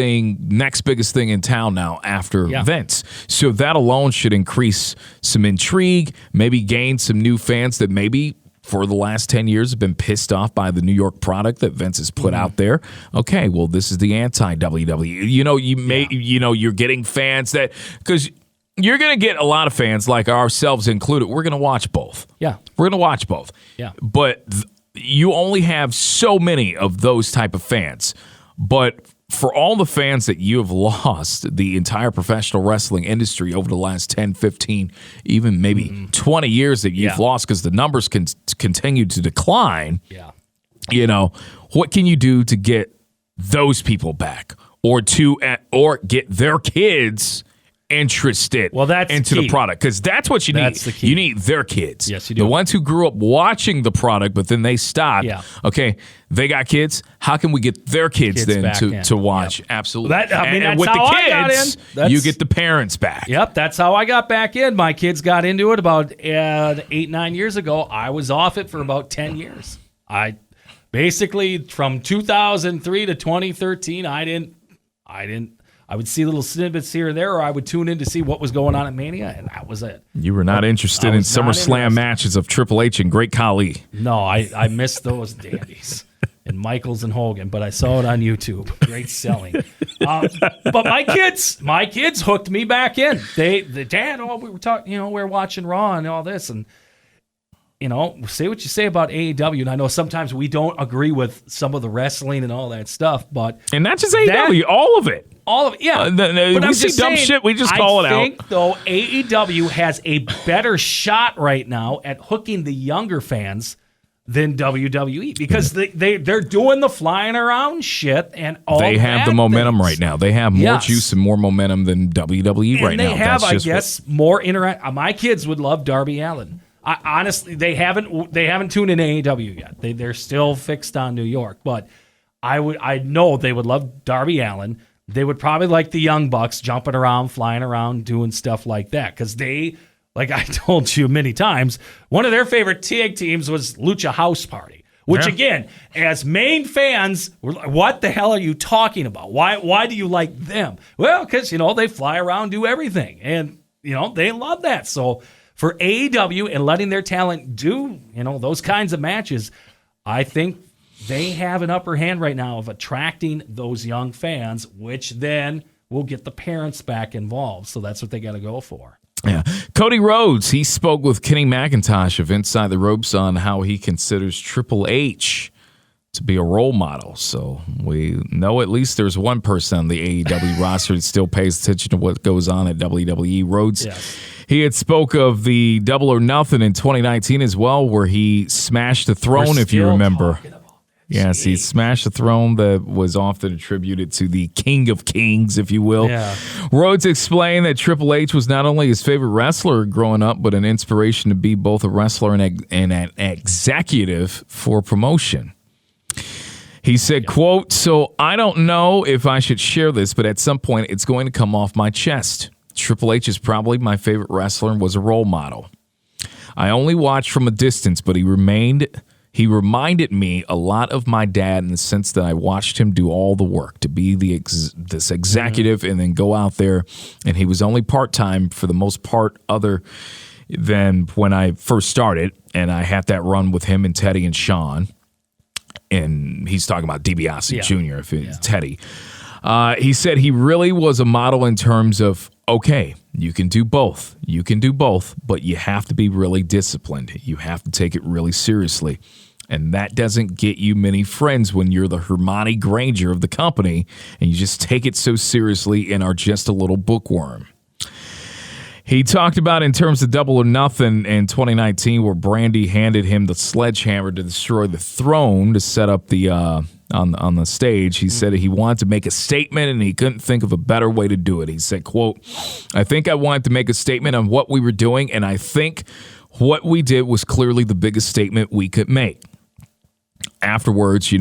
biggest thing in town now after Vince. So that alone should increase some intrigue, maybe gain some new fans that maybe for the last 10 years have been pissed off by the New York product that Vince has put out there. Okay, well, this is the anti-WWE. You're getting fans that, because you're going to get a lot of fans like ourselves included. We're going to watch both. Yeah. We're going to watch both. Yeah. But you only have so many of those type of fans. But for all the fans that you have lost, the entire professional wrestling industry over the last 10, 15, even maybe 20 years that you've lost because the numbers can continue to decline, what can you do to get those people back or get their kids interested into the product? Because that's what you need. You need their kids. Yes, you do. The ones who grew up watching the product, but then they stopped. Yeah. Okay, they got kids. How can we get their kids then to watch? Yep. Absolutely. And with how the I got kids, in. You get the parents back. Yep, that's how I got back in. My kids got into it about 8-9 years ago. I was off it for about 10 years. I basically, from 2003 to 2013, I would see little snippets here and there, or I would tune in to see what was going on at Mania, and that was it. You were not interested in SummerSlam matches of Triple H and Great Khali. No, I missed those dandies and Michaels and Hogan, but I saw it on YouTube. Great selling. But my kids hooked me back in. Dad, we were talking, we were watching Raw and all this, and say what you say about AEW, and I know sometimes we don't agree with some of the wrestling and all that stuff, and not just AEW, all of it. All of it, yeah. But we see dumb shit, we just call it out. I think, though, AEW has a better shot right now at hooking the younger fans than WWE, because they're doing the flying around shit and all that. They have the momentum right now. They have more juice and more momentum than WWE right now. And they have, I guess, more interact. My kids would love Darby Allin. Honestly, they haven't tuned in AEW yet. They're still fixed on New York, but I know they would love Darby Allin. They would probably like the Young Bucks jumping around, flying around, doing stuff like that, because they, like I told you many times, one of their favorite tag teams was Lucha House Party, which again, as main fans, what the hell are you talking about? Why do you like them? Well, because they fly around, do everything, and they love that. So for AEW and letting their talent do, those kinds of matches, I think they have an upper hand right now of attracting those young fans, which then will get the parents back involved. So that's what they got to go for. Yeah. Cody Rhodes, he spoke with Kenny McIntosh of Inside the Ropes on how he considers Triple H to be a role model. So we know at least there's one person on the AEW roster that still pays attention to what goes on at WWE. Rhodes, he had spoke of the Double or Nothing in 2019 as well, where he smashed the throne, if you remember. Yes, he smashed the throne that was often attributed to the King of Kings, if you will. Yeah. Rhodes explained that Triple H was not only his favorite wrestler growing up, but an inspiration to be both a wrestler and an executive for promotion. He said, quote, "So I don't know if I should share this, but at some point it's going to come off my chest. Triple H is probably my favorite wrestler and was a role model. I only watched from a distance, but he reminded me a lot of my dad in the sense that I watched him do all the work to be this executive and then go out there. And he was only part-time for the most part other than when I first started. And I had that run with him and Teddy and Sean. And he's talking about DiBiase Jr., if it's Teddy. He said he really was a model in terms of, okay, you can do both. You can do both, but you have to be really disciplined. You have to take it really seriously. And that doesn't get you many friends when you're the Hermione Granger of the company and you just take it so seriously and are just a little bookworm. He talked about in terms of Double or Nothing in 2019 where Brandy handed him the sledgehammer to destroy the throne to set up the on the stage. He said he wanted to make a statement and he couldn't think of a better way to do it. He said, quote, "I think I wanted to make a statement on what we were doing, and I think what we did was clearly the biggest statement we could make. Afterwards,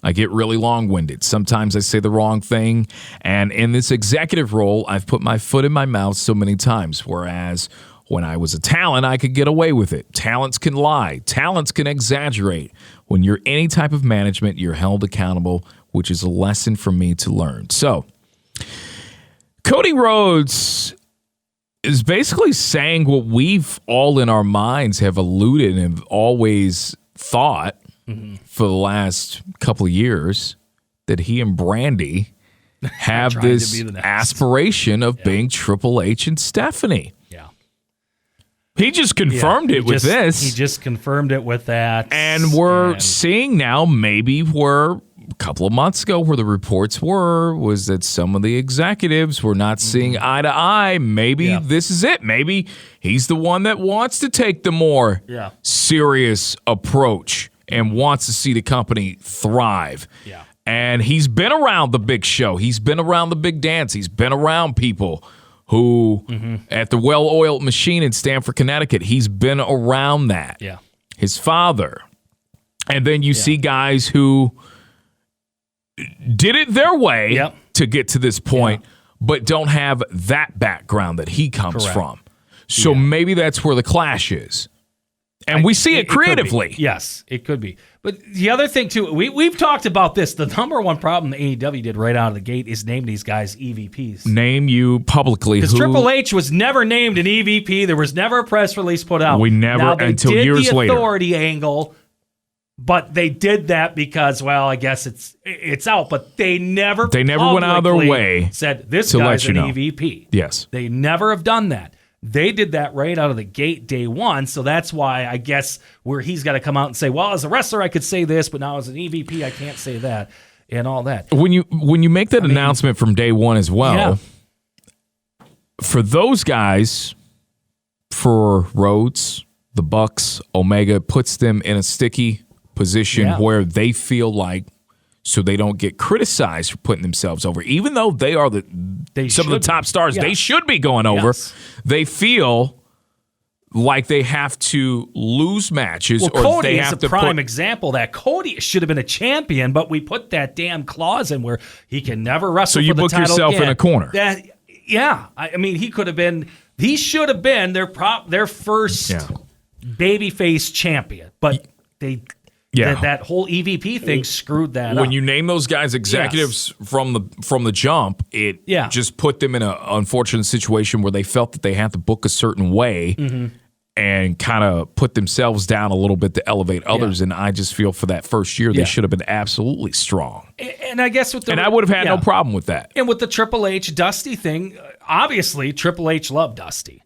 I get really long-winded. Sometimes I say the wrong thing, and in this executive role, I've put my foot in my mouth so many times, whereas when I was a talent, I could get away with it. Talents can lie. Talents can exaggerate. When you're any type of management, you're held accountable, which is a lesson for me to learn." So, Cody Rhodes is basically saying what we've all in our minds have alluded and have always thought for the last couple of years, that he and Brandy have this aspiration of being Triple H and Stephanie. Yeah. He just confirmed it with this. He just confirmed it with that. And we're seeing now maybe where a couple of months ago where the reports was that some of the executives were not seeing eye to eye. Maybe this is it. Maybe he's the one that wants to take the more serious approach and wants to see the company thrive. Yeah. And he's been around the big show. He's been around the big dance. He's been around people who, at the well-oiled machine in Stamford, Connecticut, he's been around that. Yeah. His father. And then you see guys who did it their way to get to this point, but don't have that background that he comes from. So maybe that's where the clash is. And we see it creatively. Yes, it could be. But the other thing, too, we've talked about this. The number one problem the AEW did right out of the gate is name these guys EVPs. Name you publicly. Because Triple H was never named an EVP. There was never a press release put out. We never, now, they until did years the later. authority angle, but they did that because, well, I guess it's out. But they never went out of their way said, this guy's an EVP. Yes. They never have done that. They did that right out of the gate day one, so that's why I guess where he's got to come out and say, well, as a wrestler I could say this, but now as an EVP I can't say that, and all that. When you make that announcement from day one as well, for those guys, for Rhodes, the Bucks, Omega, puts them in a sticky position where they feel like, so they don't get criticized for putting themselves over. Even though they are some of the top stars, they should be going over. They feel like they have to lose matches. Well, or Cody they is have a prime example that Cody should have been a champion, but we put that damn clause in where he can never wrestle for the title. So you book yourself in a corner. I mean, he should have been their first babyface champion, but they... That whole EVP thing screwed that up. When you name those guys executives from the jump, it just put them in an unfortunate situation where they felt that they had to book a certain way and kind of put themselves down a little bit to elevate others. And I just feel for that first year, they should have been absolutely strong. And I guess and I would have had no problem with that. And with the Triple H Dusty thing, obviously Triple H loved Dusty.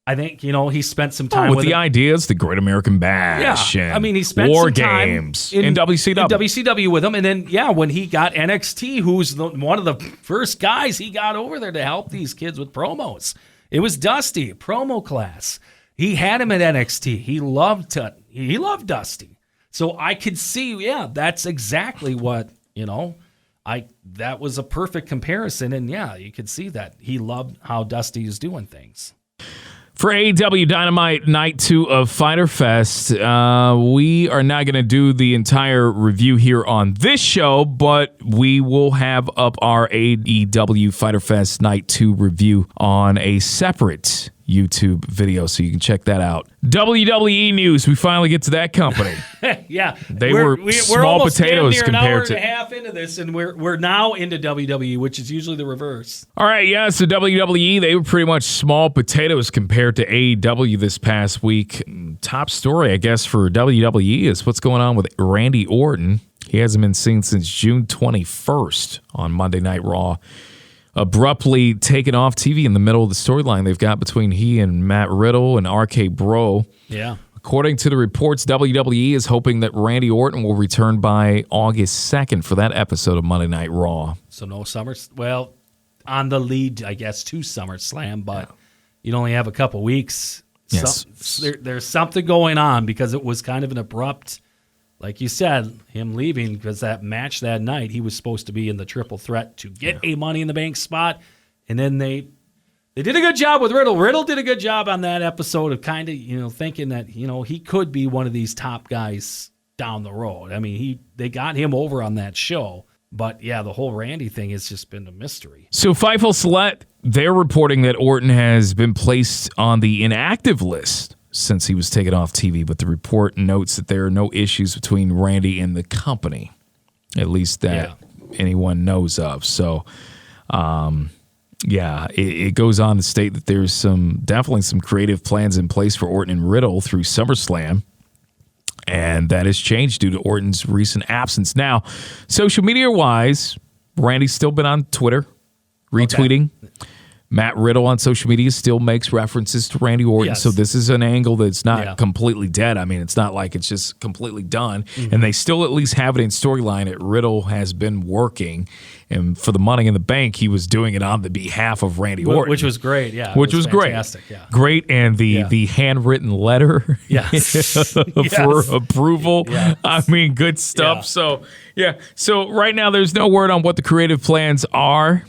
I think, he spent some time with with the ideas, the Great American Bash. Yeah, and he spent War some time Games in WCW. In WCW with him. And then, when he got NXT, who's one of the first guys he got over there to help these kids with promos. It was Dusty, promo class. He had him at NXT. He loved Dusty. So I could see, that's exactly what, that was a perfect comparison. And you could see that he loved how Dusty is doing things. For AEW Dynamite Night 2 of Fyter Fest, we are not going to do the entire review here on this show, but we will have up our AEW Fyter Fest Night 2 review on a separate YouTube video, so you can check that out. WWE news, we finally get to that company. Yeah. They were small potatoes compared to... We're an hour and a half into this, and we're now into WWE, which is usually the reverse. All right, so WWE, they were pretty much small potatoes compared to AEW this past week. Top story, I guess, for WWE is what's going on with Randy Orton. He hasn't been seen since June 21st on Monday Night Raw. Abruptly taken off TV in the middle of the storyline they've got between he and Matt Riddle and RK Bro. Yeah. According to the reports, WWE is hoping that Randy Orton will return by August 2nd for that episode of Monday Night Raw. So no on the lead, I guess, to SummerSlam, but you'd only have a couple weeks. Yes. There's something going on because it was kind of an abrupt, like you said, him leaving because that match that night, he was supposed to be in the triple threat to get a Money in the Bank spot. And then they did a good job with Riddle. Riddle did a good job on that episode of kind of, thinking that, he could be one of these top guys down the road. I mean, they got him over on that show. But, the whole Randy thing has just been a mystery. So Fightful Select, they're reporting that Orton has been placed on the inactive list since he was taken off TV, but the report notes that there are no issues between Randy and the company, at least that anyone knows of. So, it goes on to state that there's definitely some creative plans in place for Orton and Riddle through SummerSlam, and that has changed due to Orton's recent absence. Now, social media-wise, Randy's still been on Twitter, retweeting. Okay. Matt Riddle on social media still makes references to Randy Orton, so this is an angle that's not completely dead. I mean, it's not like it's just completely done, and they still at least have it in storyline that Riddle has been working, and for the Money in the Bank, he was doing it on the behalf of Randy Orton. Which was great, Which was fantastic, great. Great, and the handwritten letter for approval. Yes. I mean, good stuff. So right now there's no word on what the creative plans are.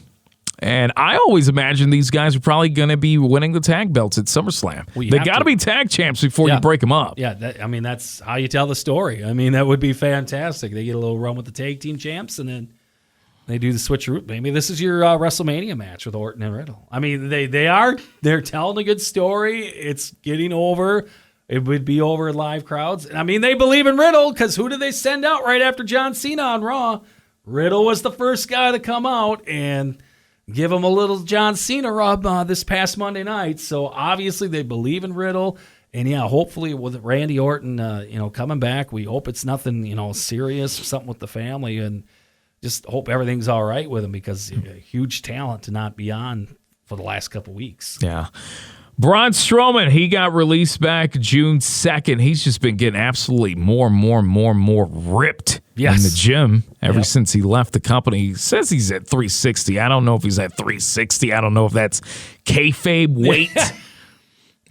And I always imagine these guys are probably going to be winning the tag belts at SummerSlam. They got to be tag champs before you break them up. Yeah, that's how you tell the story. I mean, that would be fantastic. They get a little run with the tag team champs, and then they do the switcheroo. Maybe this is your WrestleMania match with Orton and Riddle. I mean, they're telling a good story. It's getting over. It would be over live crowds. I mean, they believe in Riddle because who did they send out right after John Cena on Raw? Riddle was the first guy to come out and give him a little John Cena rub this past Monday night. So obviously they believe in Riddle. And hopefully with Randy Orton, coming back, we hope it's nothing, serious or something with the family, and just hope everything's all right with him because huge talent to not be on for the last couple weeks. Yeah. Braun Strowman, he got released back June 2nd. He's just been getting absolutely more ripped in the gym ever since he left the company. He says he's at 360. I don't know if he's at 360. I don't know if that's kayfabe weight.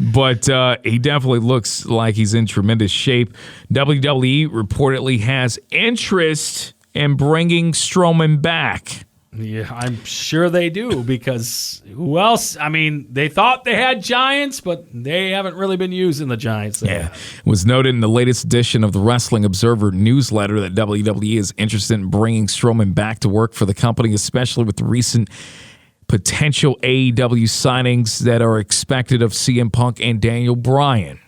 But he definitely looks like he's in tremendous shape. WWE reportedly has interest in bringing Strowman back. Yeah, I'm sure they do, because who else? I mean, they thought they had Giants, but they haven't really been using the Giants. Yeah. It was noted in the latest edition of the Wrestling Observer newsletter that WWE is interested in bringing Strowman back to work for the company, especially with the recent potential AEW signings that are expected of CM Punk and Daniel Bryan.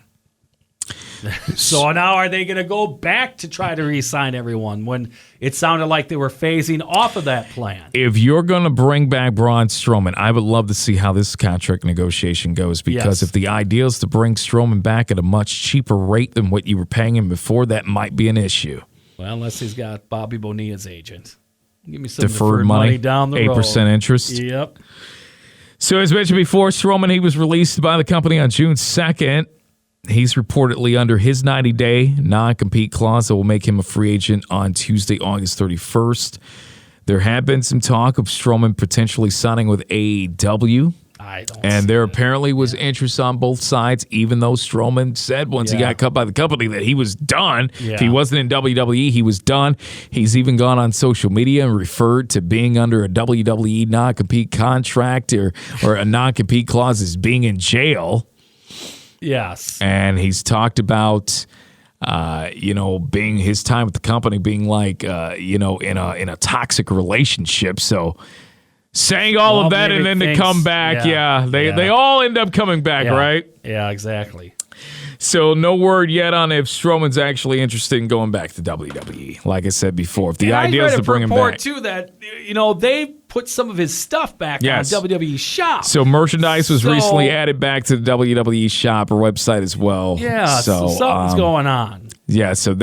So now are they going to go back to try to re-sign everyone when it sounded like they were phasing off of that plan? If you're going to bring back Braun Strowman, I would love to see how this contract negotiation goes, because if the idea is to bring Strowman back at a much cheaper rate than what you were paying him before, that might be an issue. Well, unless he's got Bobby Bonilla's agent. Give me some deferred money down the road. 8% interest. Yep. So as mentioned before, Strowman, he was released by the company on June 2nd. He's reportedly under his 90-day non-compete clause that will make him a free agent on Tuesday, August 31st. There had been some talk of Strowman potentially signing with AEW. And there apparently was interest on both sides, even though Strowman said once he got cut by the company that he was done. If he wasn't in WWE, he was done. He's even gone on social media and referred to being under a WWE non-compete contract or a non-compete clause as being in jail. Yes. And he's talked about, being his time with the company being like, in a toxic relationship. So saying all of that and then to come back, they all end up coming back, right? Yeah, exactly. So no word yet on if Strowman's actually interested in going back to WWE. Like I said before, if the idea is to bring him back. I read a report, too, that, they put some of his stuff back on WWE Shop. So merchandise was recently added back to the WWE Shop or website as well. Yeah, so something's going on. Yeah, so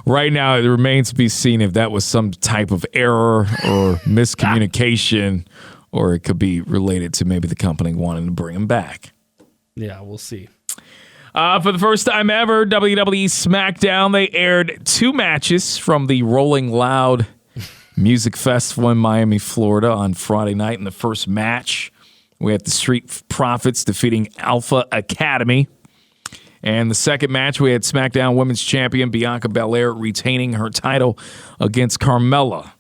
right now it remains to be seen if that was some type of error or miscommunication, or it could be related to maybe the company wanting to bring him back. Yeah, we'll see. For the first time ever, WWE SmackDown, they aired 2 matches from the Rolling Loud Music Festival in Miami, Florida on Friday night. In the first match, we had the Street Profits defeating Alpha Academy. And the second match, we had SmackDown Women's Champion Bianca Belair retaining her title against Carmella.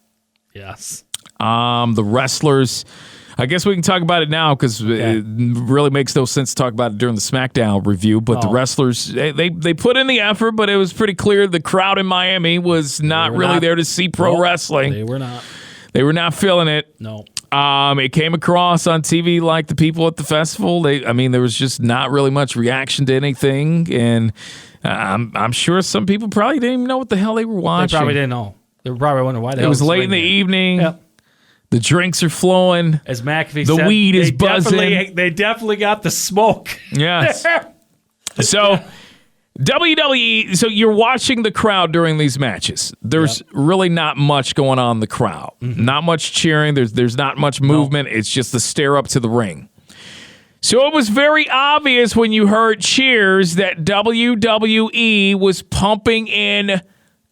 Yes. The wrestlers, I guess we can talk about it now because it really makes no sense to talk about it during the SmackDown review. But the wrestlers, they put in the effort, but it was pretty clear the crowd in Miami was not really there to see pro wrestling. They were not. They were not feeling it. No. It came across on TV like the people at the festival. There was just not really much reaction to anything, and I'm sure some people probably didn't even know what the hell they were watching. They probably didn't know. They were probably wondering why the hell it was late in the evening. Yep. The drinks are flowing. As McAfee said, the weed is buzzing. They definitely got the smoke. Yes. So WWE, so you're watching the crowd during these matches. There's really not much going on in the crowd. Mm-hmm. Not much cheering. There's not much movement. No. It's just the stare up to the ring. So it was very obvious when you heard cheers that WWE was pumping in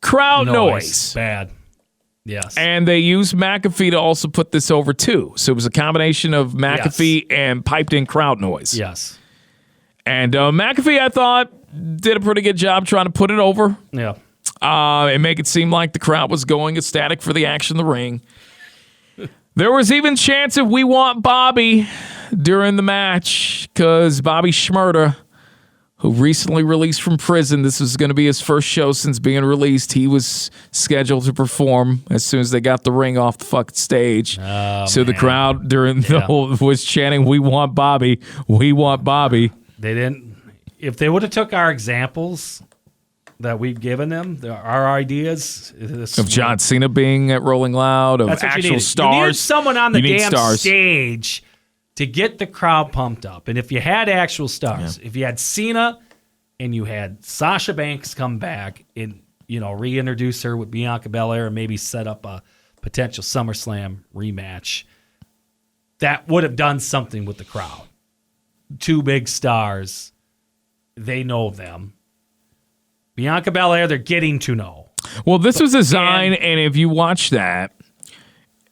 crowd noise. Bad. Yes. And they used McAfee to also put this over, too. So it was a combination of McAfee and piped-in crowd noise. Yes. And McAfee, I thought, did a pretty good job trying to put it over. Yeah. And make it seem like the crowd was going ecstatic for the action in the ring. There was even chance of "We Want Bobby" during the match because Bobby Shmurda, who recently released from prison, this was going to be his first show since being released. He was scheduled to perform as soon as they got the ring off the fucking stage. The crowd during the whole was chanting, "We want Bobby, we want Bobby." They didn't. If they would have took our examples that we've given them, our ideas of John Cena being at Rolling Loud, of actual stars. You need someone on the damn stage to get the crowd pumped up. And if you had actual stars, if you had Cena and you had Sasha Banks come back and reintroduce her with Bianca Belair and maybe set up a potential SummerSlam rematch, that would have done something with the crowd. 2 big stars. They know them. Bianca Belair, they're getting to know. Well, this was designed, and if you watch that,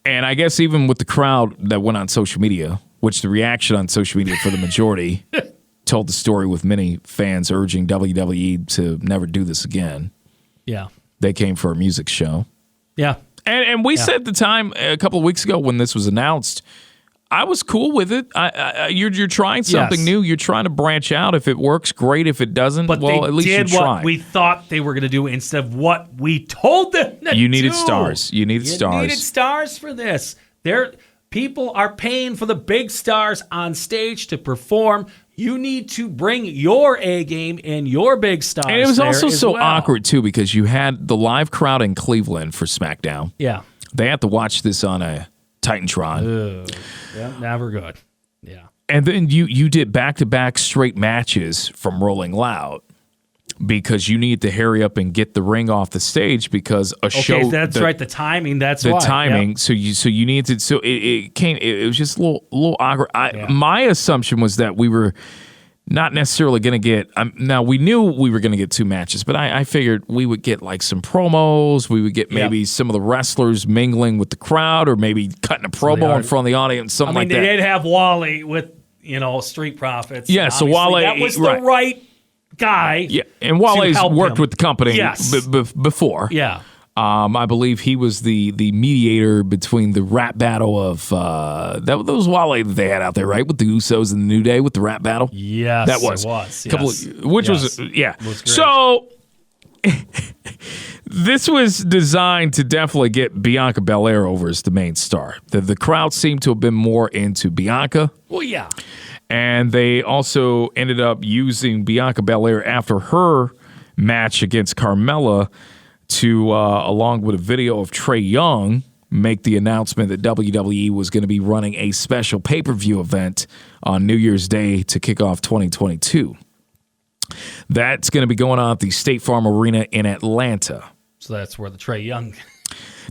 and I guess even with the crowd that went on social media, which the reaction on social media for the majority told the story with many fans urging WWE to never do this again. Yeah. They came for a music show. Yeah. And we said at the time, a couple of weeks ago when this was announced, I was cool with it. You're trying something new. You're trying to branch out. If it works, great. If it doesn't, but at least you try. What we thought they were going to do instead of what we told them to You needed stars. You needed stars for this. People are paying for the big stars on stage to perform. You need to bring your A game and your big stars. And it was also so awkward, too, because you had the live crowd in Cleveland for SmackDown. Yeah. They had to watch this on a Titantron. Yeah, never good. Yeah. And then you did back-to-back straight matches from Rolling Loud. because you need to hurry up and get the ring off the stage because a show. Okay, that's right. The timing. That's the why. timing. Yep. So you need to. So it came. It was just a little awkward. My assumption was that we were not necessarily going to get. Now we knew we were going to get 2 matches, but I figured we would get like some promos. We would get maybe some of the wrestlers mingling with the crowd, or maybe cutting a promo in front of the audience, something like that. They did have Wally with Street Profits. Yeah, so Wale, that was the right guy. Yeah, and Wale's worked with the company before. Yeah. I believe he was the mediator between the rap battle of that was Wale that they had out there, right? With the Usos and the New Day with the rap battle. Yes, that was. It was. Was so. This was designed to definitely get Bianca Belair over as the main star. The crowd seemed to have been more into Bianca. Well, yeah. And they also ended up using Bianca Belair after her match against Carmella to, along with a video of Trae Young, make the announcement that WWE was going to be running a special pay-per-view event on New Year's Day to kick off 2022. That's going to be going on at the State Farm Arena in Atlanta. So that's where the Trae Young.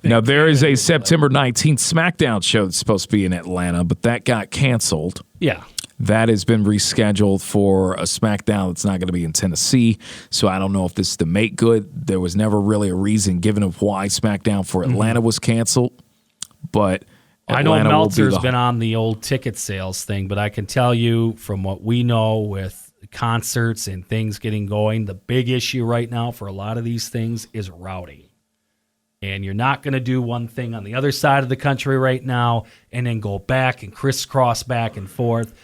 Now, there is a September 19th SmackDown show that's supposed to be in Atlanta, but that got canceled. Yeah. That has been rescheduled for a SmackDown that's not going to be in Tennessee. So I don't know if this is to make good. There was never really a reason given of why SmackDown for Atlanta was canceled. But Atlanta, I know Meltzer's been on the old ticket sales thing, but I can tell you from what we know with concerts and things getting going, the big issue right now for a lot of these things is routing. And you're not going to do one thing on the other side of the country right now and then go back and crisscross back and forth.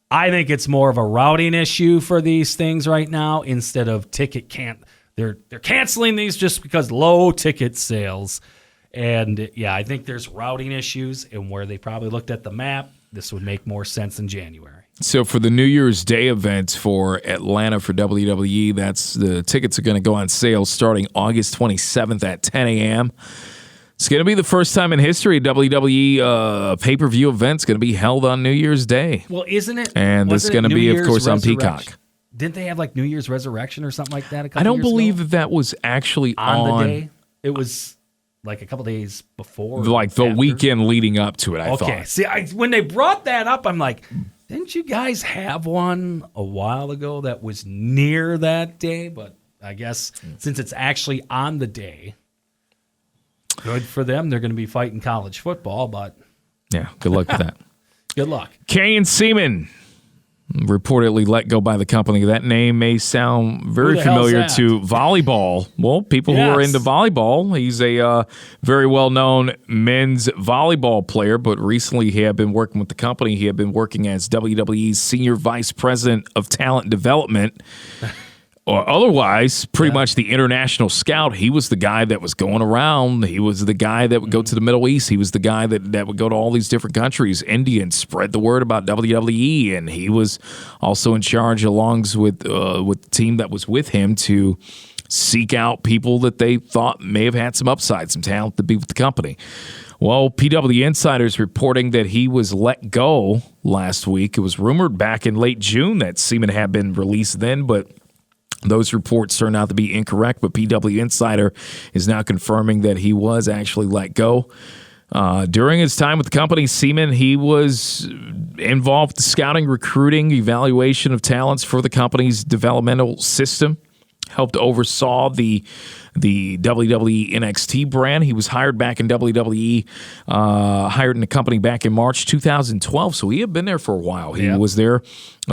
I think it's more of a routing issue for these things right now instead of they're canceling these just because low ticket sales. And yeah, I think there's routing issues, and where they probably looked at the map, this would make more sense in January. So for the New Year's Day event for Atlanta for WWE, the tickets are going to go on sale starting August 27th at 10 a.m. It's going to be the first time in history a WWE pay-per-view event's going to be held on New Year's Day. Well, isn't it? And this is going to be, of course, on Peacock. Didn't they have like New Year's Resurrection or something like that? I don't believe that was actually on the day. It was like a couple days before, like the weekend leading up to it. I thought. Okay, see, when they brought that up, I'm like, didn't you guys have one a while ago that was near that day? But I guess since it's actually on the day, good for them. They're going to be fighting college football, but yeah, good luck with that. Good luck. Kane Ceman reportedly let go by the company. That name may sound very familiar to volleyball. Well, people who are into volleyball. He's a very well-known men's volleyball player, but recently he had been working with the company. He had been working as WWE's Senior Vice President of Talent Development. Or otherwise, pretty much the international scout. He was the guy that was going around. He was the guy that would go to the Middle East. He was the guy that would go to all these different countries, India, and spread the word about WWE. And he was also in charge, along with the team that was with him, to seek out people that they thought may have had some upside, some talent to be with the company. Well, PW Insider's reporting that he was let go last week. It was rumored back in late June that Ceman had been released then, but those reports turned out to be incorrect, but PW Insider is now confirming that he was actually let go. During his time with the company, Ceman, he was involved in scouting, recruiting, evaluation of talents for the company's developmental system, helped oversaw the WWE NXT brand. He was hired back in WWE, hired in the company back in March 2012, so he had been there for a while. He was there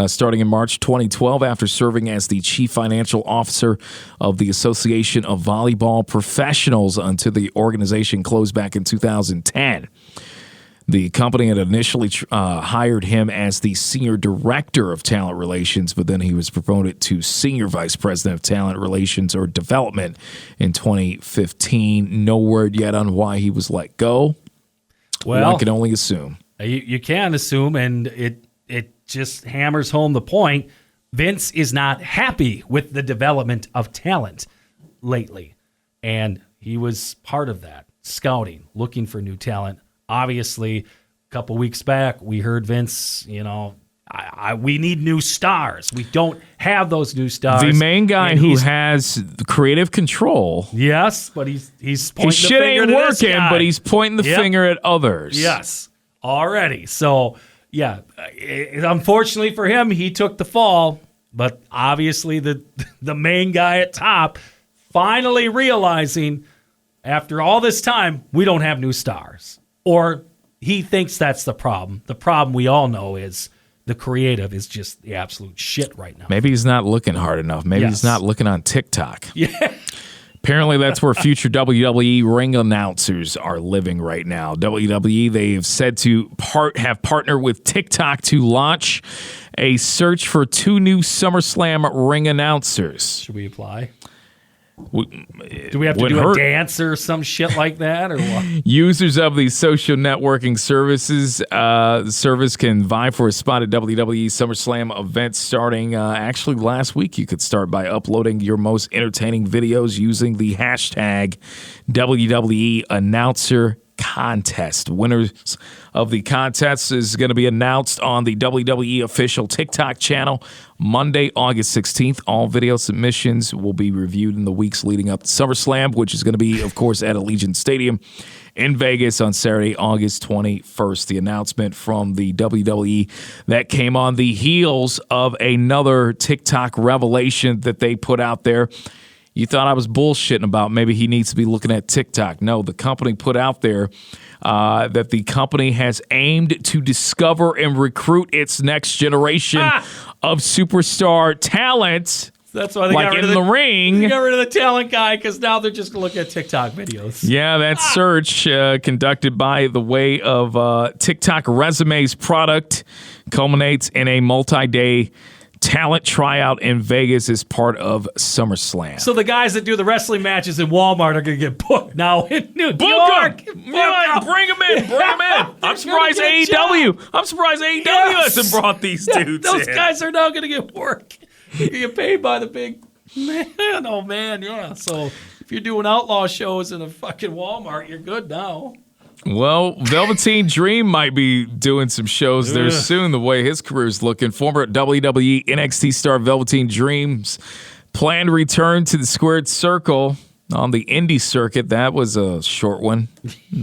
starting in March 2012 after serving as the chief financial officer of the Association of Volleyball Professionals until the organization closed back in 2010. The company had initially hired him as the senior director of talent relations, but then he was promoted to senior vice president of talent relations or development in 2015. No word yet on why he was let go. Well, one can only assume. You can assume, and it just hammers home the point. Vince is not happy with the development of talent lately, and he was part of that, scouting, looking for new talent. Obviously, a couple weeks back, we heard Vince, we need new stars. We don't have those new stars. The main guy who has creative control. Yes, but he's pointing His the shit finger ain't to this working, guy. but he's pointing the finger at others. Yes, already. So, yeah, unfortunately for him, he took the fall. But obviously the main guy at top finally realizing after all this time, we don't have new stars. Or he thinks that's the problem. The problem we all know is the creative is just the absolute shit right now. Maybe he's not looking hard enough. Maybe he's not looking on TikTok. Yeah. Apparently, that's where future WWE ring announcers are living right now. WWE, they have said to have partnered with TikTok to launch a search for 2 new SummerSlam ring announcers. Should we apply? Do we have to do a dance or some shit like that, or what? Users of the social networking services, the service can vie for a spot at WWE SummerSlam event starting actually last week. You could start by uploading your most entertaining videos using the hashtag WWE Announcer Contest. Winners of the contest is going to be announced on the WWE official TikTok channel Monday, August 16th. All video submissions will be reviewed in the weeks leading up to SummerSlam, which is going to be, of course, at Allegiant Stadium in Vegas on Saturday, August 21st. The announcement from the WWE that came on the heels of another TikTok revelation that they put out there. You thought I was bullshitting about maybe he needs to be looking at TikTok. No, the company put out there that the company has aimed to discover and recruit its next generation of superstar talent. That's why they got rid of the ring. They got rid of the talent guy because now they're just going to look at TikTok videos. Yeah, that search conducted by the way of TikTok Resumes product culminates in a multi-day talent tryout in Vegas as part of SummerSlam. So the guys that do the wrestling matches in Walmart are going to get booked now in New York. Bring them in. I'm surprised AEW hasn't brought these dudes Those in. guys are now going to get work. You get paid by the big man. Oh, man, yeah. So if you're doing outlaw shows in a fucking Walmart, you're good now. Well, Velveteen Dream might be doing some shows there soon, the way his career is looking. Former WWE NXT star Velveteen Dream's planned return to the squared circle on the Indy circuit. That was a short one.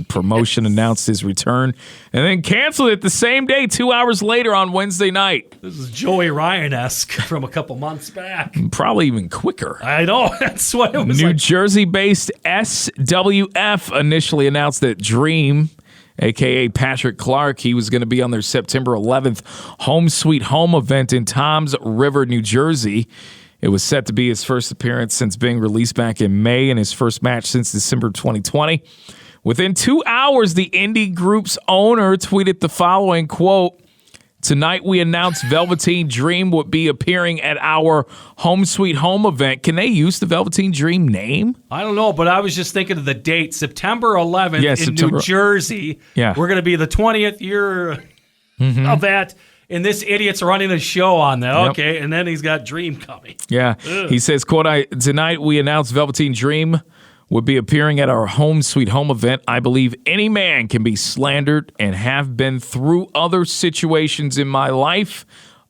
Promotion announced his return and then canceled it the same day, 2 hours later on Wednesday night. This is Joey Ryan-esque from a couple months back. Probably even quicker. I know. That's what it was New like. Jersey-based SWF initially announced that Dream, a.k.a. Patrick Clark, he was going to be on their September 11th Home Sweet Home event in Toms River, New Jersey. It was set to be his first appearance since being released back in May and his first match since December 2020. Within 2 hours, the Indy Group's owner tweeted the following, quote, "Tonight we announced Velveteen Dream would be appearing at our Home Sweet Home event." Can they use the Velveteen Dream name? I don't know, but I was just thinking of the date, September 11th in New Jersey. Yeah. We're going to be the 20th year of that. And this idiot's running a show on that. Yep. Okay, and then he's got Dream coming. Yeah. He says, quote, "Tonight we announced Velveteen Dream would be appearing at our Home Sweet Home event. I believe any man can be slandered and have been through other situations in my life,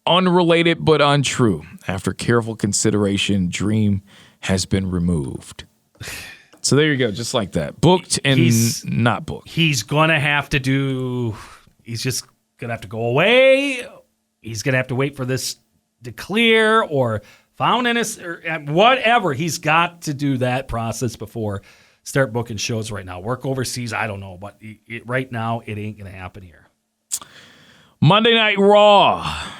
unrelated but untrue. After careful consideration, Dream has been removed." So there you go, just like that. Booked and not booked. He's going to have to he's just going to have to go away. He's going to have to wait for this to clear or found innocent or whatever. He's got to do that process before start booking shows right now. Work overseas, I don't know, but right now it ain't going to happen here. Monday Night Raw.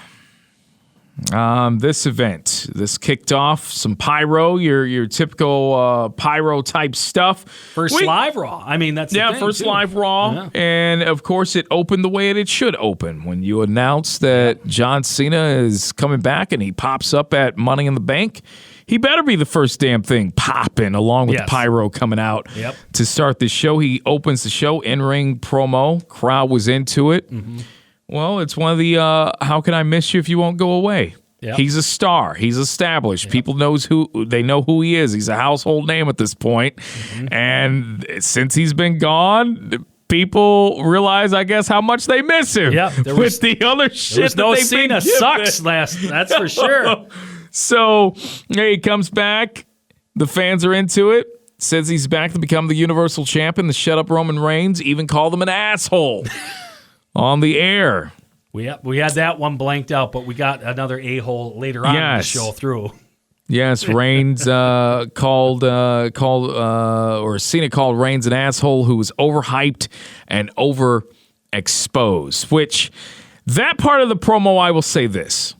This event, this kicked off some pyro, your typical pyro type stuff. First live Raw. I mean, that's the thing, first too. live Raw, Yeah. and of course it opened the way it should open when you announce that John Cena is coming back and he pops up at Money in the Bank. He better be the first damn thing popping along with the pyro coming out to start the show. He opens the show, in-ring promo, crowd was into it. Mm-hmm. Well, it's one of the how can I miss you if you won't go away? Yep. He's a star. He's established. Yep. People know who he is. He's a household name at this point. Mm-hmm. And since he's been gone, people realize, I guess, how much they miss him. Yep, with the other shit that no they've Cena been given. sucks that's for sure. So he comes back. The fans are into it. Says he's back to become the Universal Champion. The shut up Roman Reigns even called him an asshole on the air. We had that one blanked out, but we got another a-hole later on in the show through. Yes, Reigns Cena called Reigns an asshole who was overhyped and overexposed. Which that part of the promo, I will say this.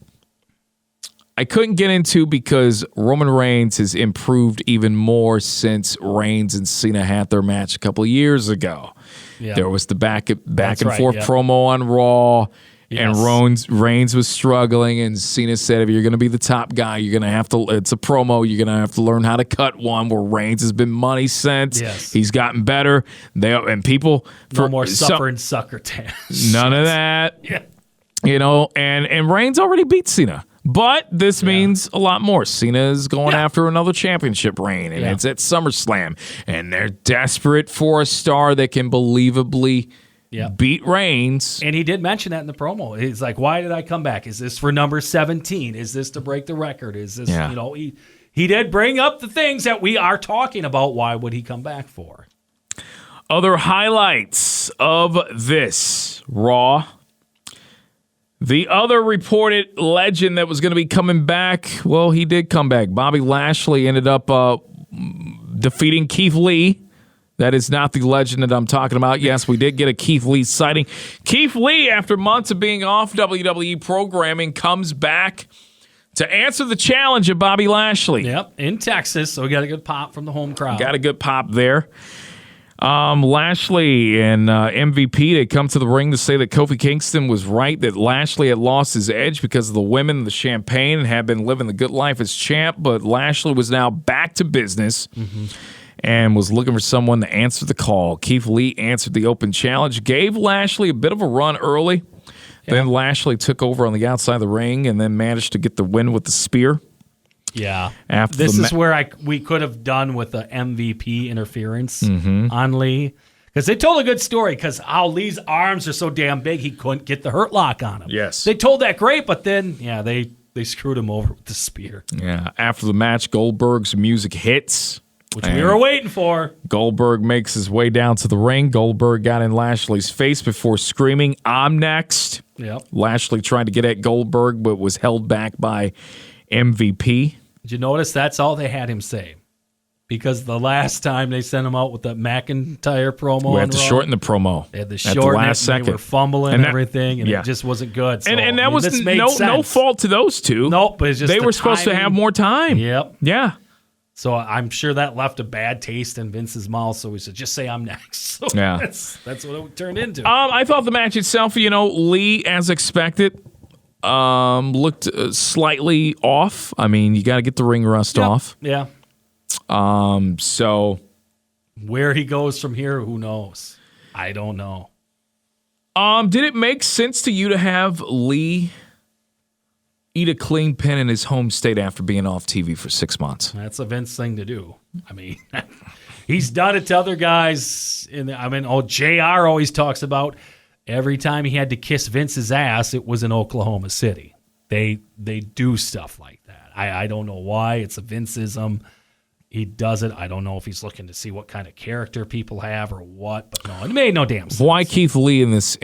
I couldn't get into because Roman Reigns has improved even more since Reigns and Cena had their match a couple of years ago. Yeah. There was the back and forth promo on Raw, and Reigns was struggling, and Cena said, if you're going to be the top guy, you're going to have to, it's a promo, you're going to have to learn how to cut one, where Reigns has been money since. Yes. He's gotten better. And people... No more suffering sucker tans. None of that. Yeah. You know, and Reigns already beat Cena. But this means a lot more. Cena is going after another championship reign, and it's at SummerSlam. And they're desperate for a star that can believably beat Reigns. And he did mention that in the promo. He's like, why did I come back? Is this for number 17? Is this to break the record? Is this, you know, he did bring up the things that we are talking about. Why would he come back for? Other highlights of this Raw. The other reported legend that was going to be coming back, well, he did come back. Bobby Lashley ended up defeating Keith Lee. That is not the legend that I'm talking about. Yes, we did get a Keith Lee sighting. Keith Lee, after months of being off WWE programming, comes back to answer the challenge of Bobby Lashley. Yep, in Texas, so we got a good pop from the home crowd. Got a good pop there. Lashley and MVP, they come to the ring to say that Kofi Kingston was right, that Lashley had lost his edge because of the women and the champagne and had been living the good life as champ, but Lashley was now back to business and was looking for someone to answer the call. Keith Lee answered the open challenge, gave Lashley a bit of a run early. Then Lashley took over on the outside of the ring and then managed to get the win with the spear. Yeah, this is where we could have done with the MVP interference on Lee, because they told a good story. Because how Lee's arms are so damn big, he couldn't get the hurt lock on him. Yes, they told that great, but then they screwed him over with the spear. Yeah, after the match, Goldberg's music hits, which we were waiting for. Goldberg makes his way down to the ring. Goldberg got in Lashley's face before screaming, "I'm next." Yep. Lashley tried to get at Goldberg, but was held back by MVP. Did you notice that's all they had him say? Because the last time they sent him out with the McIntyre promo, we had to shorten the promo. They had to shorten the last second. They were fumbling and everything, and it just wasn't good. So, and that was no fault to those two. Nope, but it's just they were supposed to have more time. Yep. Yeah. So I'm sure that left a bad taste in Vince's mouth. So he said, "Just say I'm next." So that's what it turned into. I thought the match itself, Lee, as expected, looked slightly off. I mean, you got to get the ring rust off. Yeah. So where he goes from here, who knows? I don't know. Did it make sense to you to have Lee eat a clean pin in his home state after being off TV for 6 months? That's a Vince thing to do. I mean, he's done it to other guys. JR always talks about every time he had to kiss Vince's ass, it was in Oklahoma City. They do stuff like that. I don't know why. It's a Vinceism. He does it. I don't know if he's looking to see what kind of character people have or what, but no, it made no damn sense. Why Keith Lee in this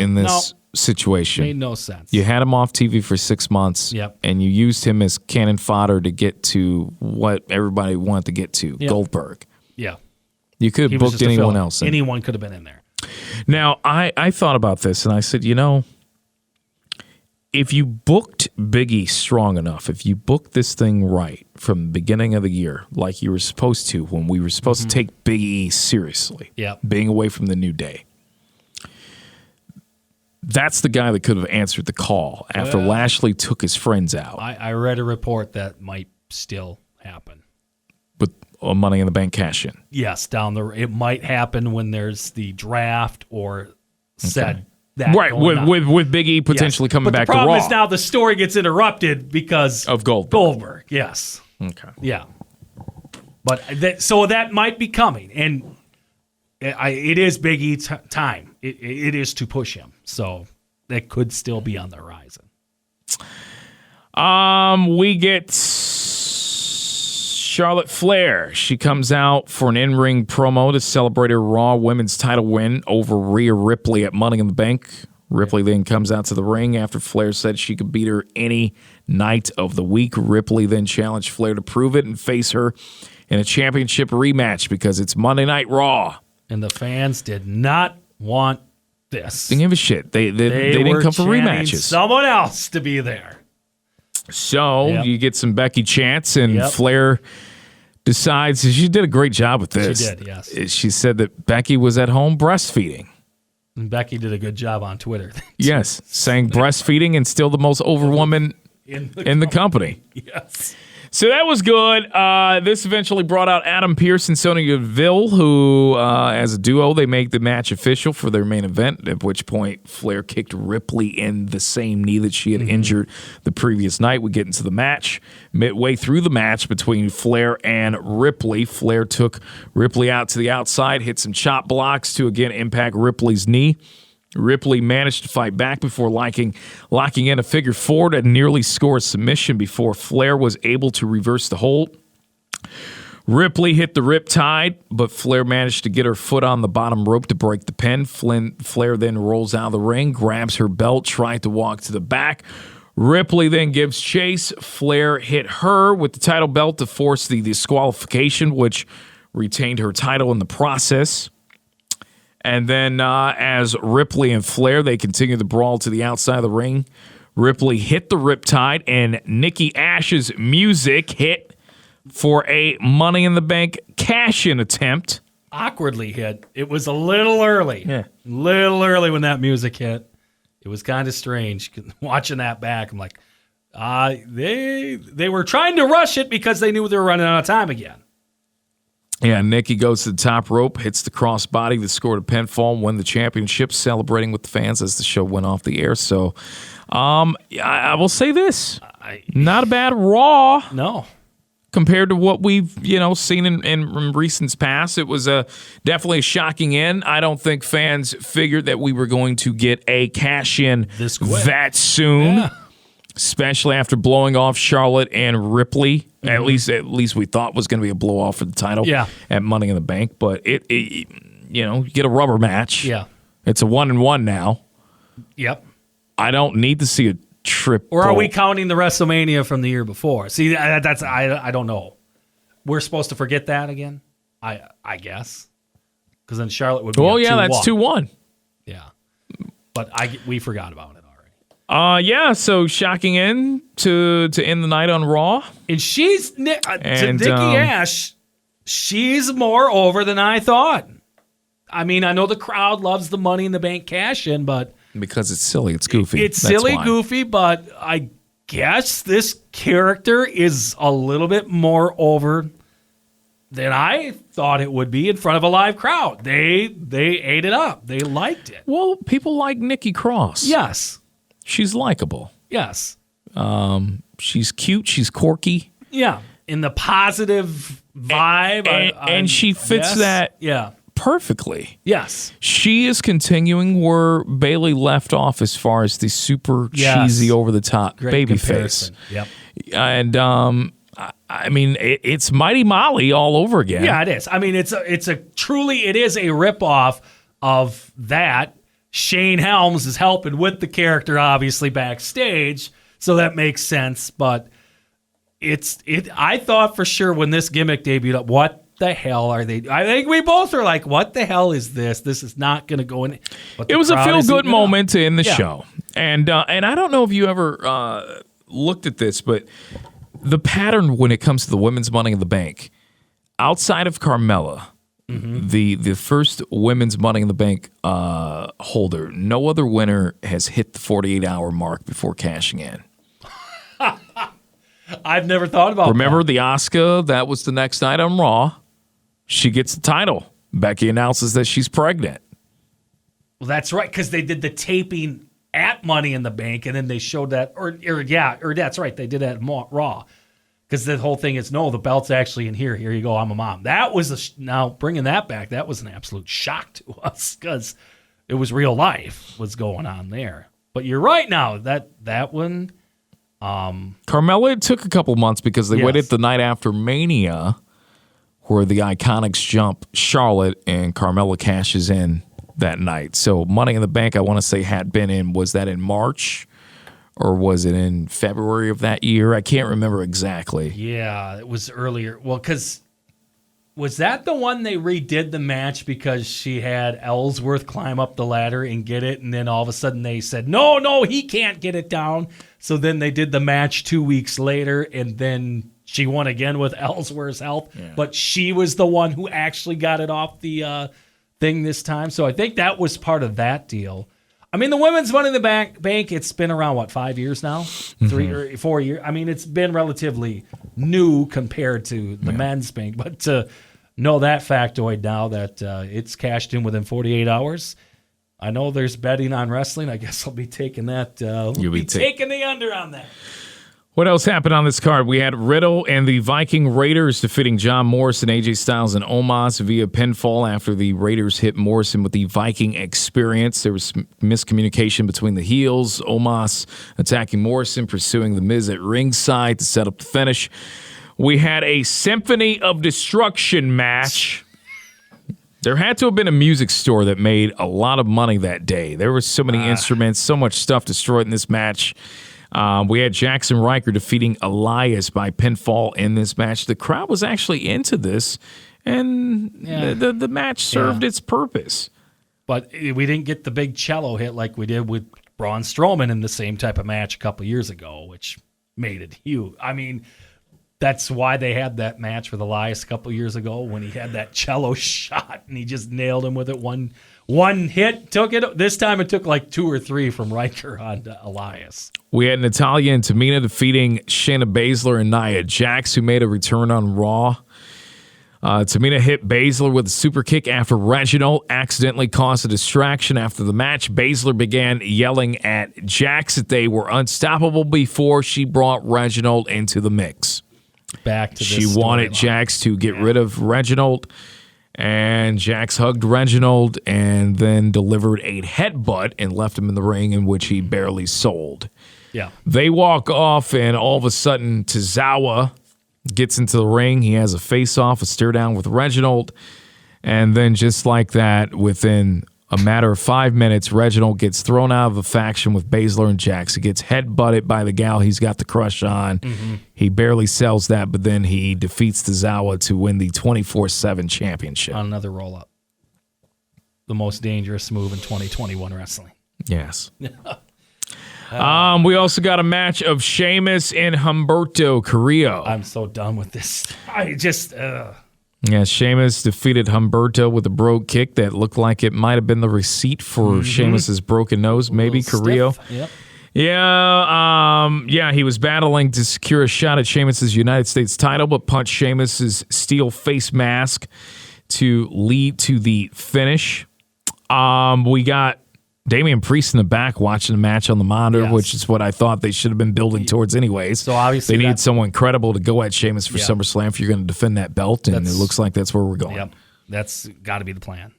situation? Made no sense. You had him off TV for 6 months, and you used him as cannon fodder to get to what everybody wanted to get to, Goldberg. Yeah. You could have booked anyone else in. Anyone could have been in there. Now, I thought about this, and I said, if you booked Big E strong enough, if you booked this thing right from the beginning of the year, like you were supposed to, when we were supposed to take Big E seriously, being away from the New Day, that's the guy that could have answered the call after Lashley took his friends out. I read a report that might still happen. With Money in the Bank cash-in. Yes, it might happen when there's the draft or said that. Right, with Big E potentially coming back to Raw. But the problem is now the story gets interrupted because of Goldberg. Yes. Okay. Yeah. But so that might be coming, and it is Big E time. it is to push him. So that could still be on the horizon. We get Charlotte Flair. She comes out for an in-ring promo to celebrate her Raw Women's title win over Rhea Ripley at Money in the Bank. Ripley then comes out to the ring after Flair said she could beat her any night of the week. Ripley then challenged Flair to prove it and face her in a championship rematch because it's Monday Night Raw. And the fans did not want this. Didn't give a shit. They didn't come for rematches. Someone else to be there. So you get some Becky chants, and Flair decides she did a great job with this. She did, yes. She said that Becky was at home breastfeeding. And Becky did a good job on Twitter. Yes, saying breastfeeding and still the most over woman in the company. Yes. So that was good. This eventually brought out Adam Pearce and Sonya Deville, who, as a duo, they make the match official for their main event, at which point Flair kicked Ripley in the same knee that she had injured the previous night. We get into the match. Midway through the match between Flair and Ripley, Flair took Ripley out to the outside, hit some chop blocks to, again, impact Ripley's knee. Ripley managed to fight back before locking in a figure four to nearly score a submission before Flair was able to reverse the hold. Ripley hit the riptide, but Flair managed to get her foot on the bottom rope to break the pin. Flair then rolls out of the ring, grabs her belt, tried to walk to the back. Ripley then gives chase. Flair hit her with the title belt to force the disqualification, which retained her title in the process. And then as Ripley and Flair, they continue the brawl to the outside of the ring. Ripley hit the riptide, and Nikki A.S.H's music hit for a Money in the Bank cash-in attempt. Awkwardly hit. It was a little early. Yeah. Little early when that music hit. It was kind of strange. Watching that back, I'm like, they were trying to rush it because they knew they were running out of time again. Yeah, Nikki goes to the top rope, hits the crossbody that scored a pinfall, won the championship, celebrating with the fans as the show went off the air. So I will say this. Not a bad Raw. No. Compared to what we've seen in recent past. It was definitely a shocking end. I don't think fans figured that we were going to get a cash-in that soon. Yeah. Especially after blowing off Charlotte and Ripley. Mm-hmm. At least we thought was going to be a blow off for the title at Money in the Bank. But it you get a rubber match. Yeah. It's a 1-1 now. Yep. I don't need to see a triple. Or are we counting the WrestleMania from the year before? See, that's I don't know. We're supposed to forget that again? I guess. Because then Charlotte would be Well, yeah, 2-1. That's 2-1. Yeah. But we forgot about it. So shocking end to end the night on Raw. And to Nikki A.S.H., she's more over than I thought. I mean, I know the crowd loves the Money in the Bank cash-in, but... Because it's silly. It's goofy. It's silly, goofy, but I guess this character is a little bit more over than I thought it would be in front of a live crowd. They ate it up. They liked it. Well, people like Nikki Cross. Yes. She's likable. Yes. She's cute. She's quirky. Yeah. In the positive vibe. And she fits that perfectly. Yes. She is continuing where Bayley left off as far as the super cheesy, over-the-top baby face. Yep. And, I mean, it's Mighty Molly all over again. Yeah, it is. I mean, it is a ripoff of that. Shane Helms is helping with the character, obviously, backstage, so that makes sense. But I thought for sure when this gimmick debuted, what the hell are they? I think we both are like, what the hell is this? This is not going to go in. It was a feel-good moment in the show. And I don't know if you ever looked at this, but the pattern when it comes to the women's Money in the Bank, outside of Carmella, the first women's Money in the Bank holder, no other winner has hit the 48-hour mark before cashing in. I've never thought about Remember the Asuka? That was the next night on Raw. She gets the title. Becky announces that she's pregnant. Well, that's right, because they did the taping at Money in the Bank, and then they showed that, or that's right, they did that at Raw. Because the whole thing is, no, the belt's actually in here. Here you go, I'm a mom. That was now bringing that back. That was an absolute shock to us because it was real life was going on there. But you're right now, that one. Carmella, it took a couple months because they waited the night after Mania where the Iconics jump Charlotte and Carmella cashes in that night. So Money in the Bank, I want to say, had been in, was that in March or was it in February of that year? I can't remember exactly. Yeah, it was earlier. Well, because was that the one they redid the match because she had Ellsworth climb up the ladder and get it, and then all of a sudden they said, no, he can't get it down. So then they did the match 2 weeks later, and then she won again with Ellsworth's help, but she was the one who actually got it off the thing this time. So I think that was part of that deal. I mean, the women's Money in the Bank, it's been around, 5 years now? 3 or 4 years? I mean, it's been relatively new compared to the men's bank, but to know that factoid now that it's cashed in within 48 hours, I know there's betting on wrestling. I guess I'll be taking that. You'll be taking the under on that. What else happened on this card? We had Riddle and the Viking Raiders defeating John Morrison, AJ Styles, and Omos via pinfall after the Raiders hit Morrison with the Viking experience. There was miscommunication between the heels. Omos attacking Morrison, pursuing The Miz at ringside to set up the finish. We had a Symphony of Destruction match. There had to have been a music store that made a lot of money that day. There were so many instruments, so much stuff destroyed in this match. We had Jackson Riker defeating Elias by pinfall in this match. The crowd was actually into this, and the match served its purpose. But we didn't get the big cello hit like we did with Braun Strowman in the same type of match a couple years ago, which made it huge. I mean, that's why they had that match with Elias a couple years ago when he had that cello shot and he just nailed him with it. One hit took it. This time it took like 2 or 3 from Riker on Elias. We had Natalya and Tamina defeating Shayna Baszler and Nia Jax, who made a return on Raw. Tamina hit Baszler with a super kick after Reginald accidentally caused a distraction after the match. Baszler began yelling at Jax that they were unstoppable before she brought Reginald into the mix. Back to this She wanted Jax to get rid of Reginald, and Jax hugged Reginald and then delivered a headbutt and left him in the ring, in which he barely sold. Yeah. They walk off, and all of a sudden, Tozawa gets into the ring. He has a face-off, a stare-down with Reginald, and then just like that, within a matter of 5 minutes, Reginald gets thrown out of the faction with Baszler and Jax. He gets head-butted by the gal he's got the crush on. Mm-hmm. He barely sells that, but then he defeats Tozawa to win the 24/7 championship. On another roll-up. The most dangerous move in 2021 wrestling. Yes. We also got a match of Sheamus and Humberto Carrillo. I'm so done with this. I just... Yeah, Sheamus defeated Humberto with a brogue kick that looked like it might have been the receipt for Sheamus's broken nose, maybe Carrillo. Yep. Yeah, he was battling to secure a shot at Sheamus's United States title, but punched Sheamus's steel face mask to lead to the finish. We got Damian Priest in the back watching the match on the monitor, which is what I thought they should have been building towards anyways. So obviously they need someone credible to go at Sheamus for SummerSlam if you're going to defend that belt, and it looks like that's where we're going. Yep, that's got to be the plan.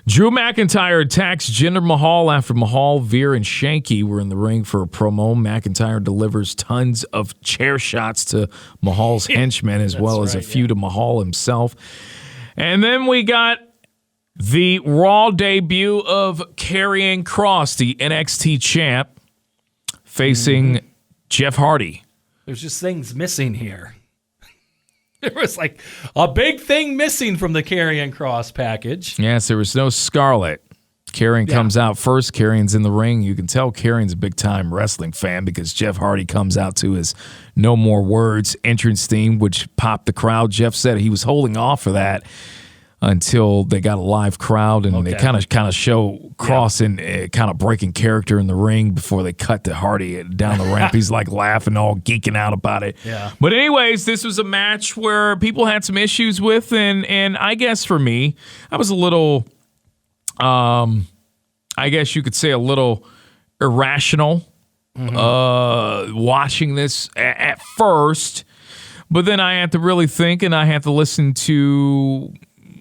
Drew McIntyre attacks Jinder Mahal after Mahal, Veer, and Shanky were in the ring for a promo. McIntyre delivers tons of chair shots to Mahal's henchmen as well as a few to Mahal himself. And then we got the Raw debut of Karrion Kross, the NXT champ, facing Jeff Hardy. There's just things missing here. There was like a big thing missing from the Karrion Kross package. Yes, there was no Scarlett. Karrion comes out first. Karrion's in the ring. You can tell Karrion's a big-time wrestling fan because Jeff Hardy comes out to his No More Words entrance theme, which popped the crowd. Jeff said he was holding off for that until they got a live crowd, and they kind of show Kross in kind of breaking character in the ring before they cut to Hardy down the ramp. He's like laughing, all geeking out about it. Yeah. But anyways, this was a match where people had some issues with, and I guess for me, I was a little, I guess you could say a little irrational watching this at first, but then I had to really think, and I had to listen to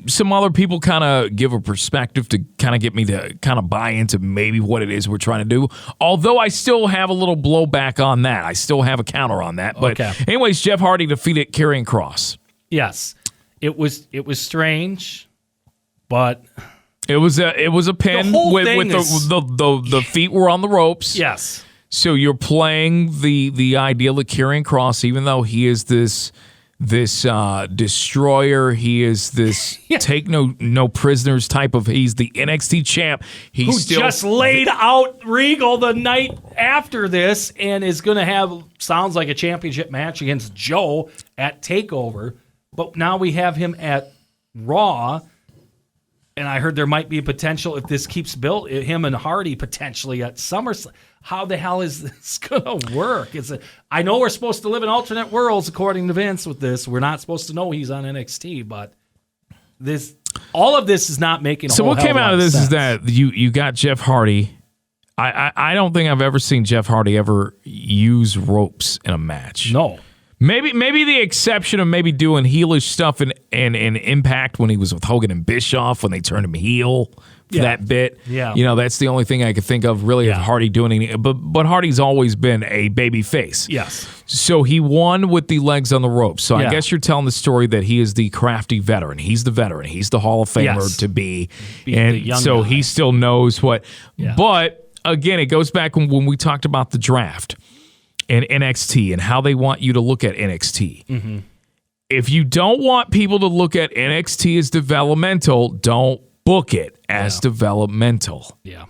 some other people kind of give a perspective to kind of get me to kind of buy into maybe what it is we're trying to do. Although I still have a little blowback on that. I still have a counter on that. But anyways, Jeff Hardy defeated Karrion Kross. Yes. It was strange, but it was a pin with the feet were on the ropes. Yes. So you're playing the idea that Karrion Kross, even though he is this destroyer, he is this take no prisoners type of. He's the NXT champ. Who just laid out Regal the night after this and is going to have sounds like a championship match against Joe at TakeOver. But now we have him at Raw, and I heard there might be a potential if this keeps built, him and Hardy potentially at SummerSlam. How the hell is this going to work? I know we're supposed to live in alternate worlds according to Vince with this. We're not supposed to know he's on NXT, but all of this is not making a So whole what came out of this sense. is that you got Jeff Hardy. I don't think I've ever seen Jeff Hardy ever use ropes in a match. No. Maybe the exception of maybe doing heelish stuff in Impact when he was with Hogan and Bischoff when they turned him heel for that bit. Yeah. You know, that's the only thing I could think of really of Hardy doing anything. But Hardy's always been a baby face. Yes. So he won with the legs on the ropes. So I guess you're telling the story that he is the crafty veteran. He's the veteran. He's the Hall of Famer to be. And so he still knows what. Yeah. But again, it goes back when we talked about the draft. And NXT and how they want you to look at NXT. Mm-hmm. If you don't want people to look at NXT as developmental, don't book it as developmental. Yeah.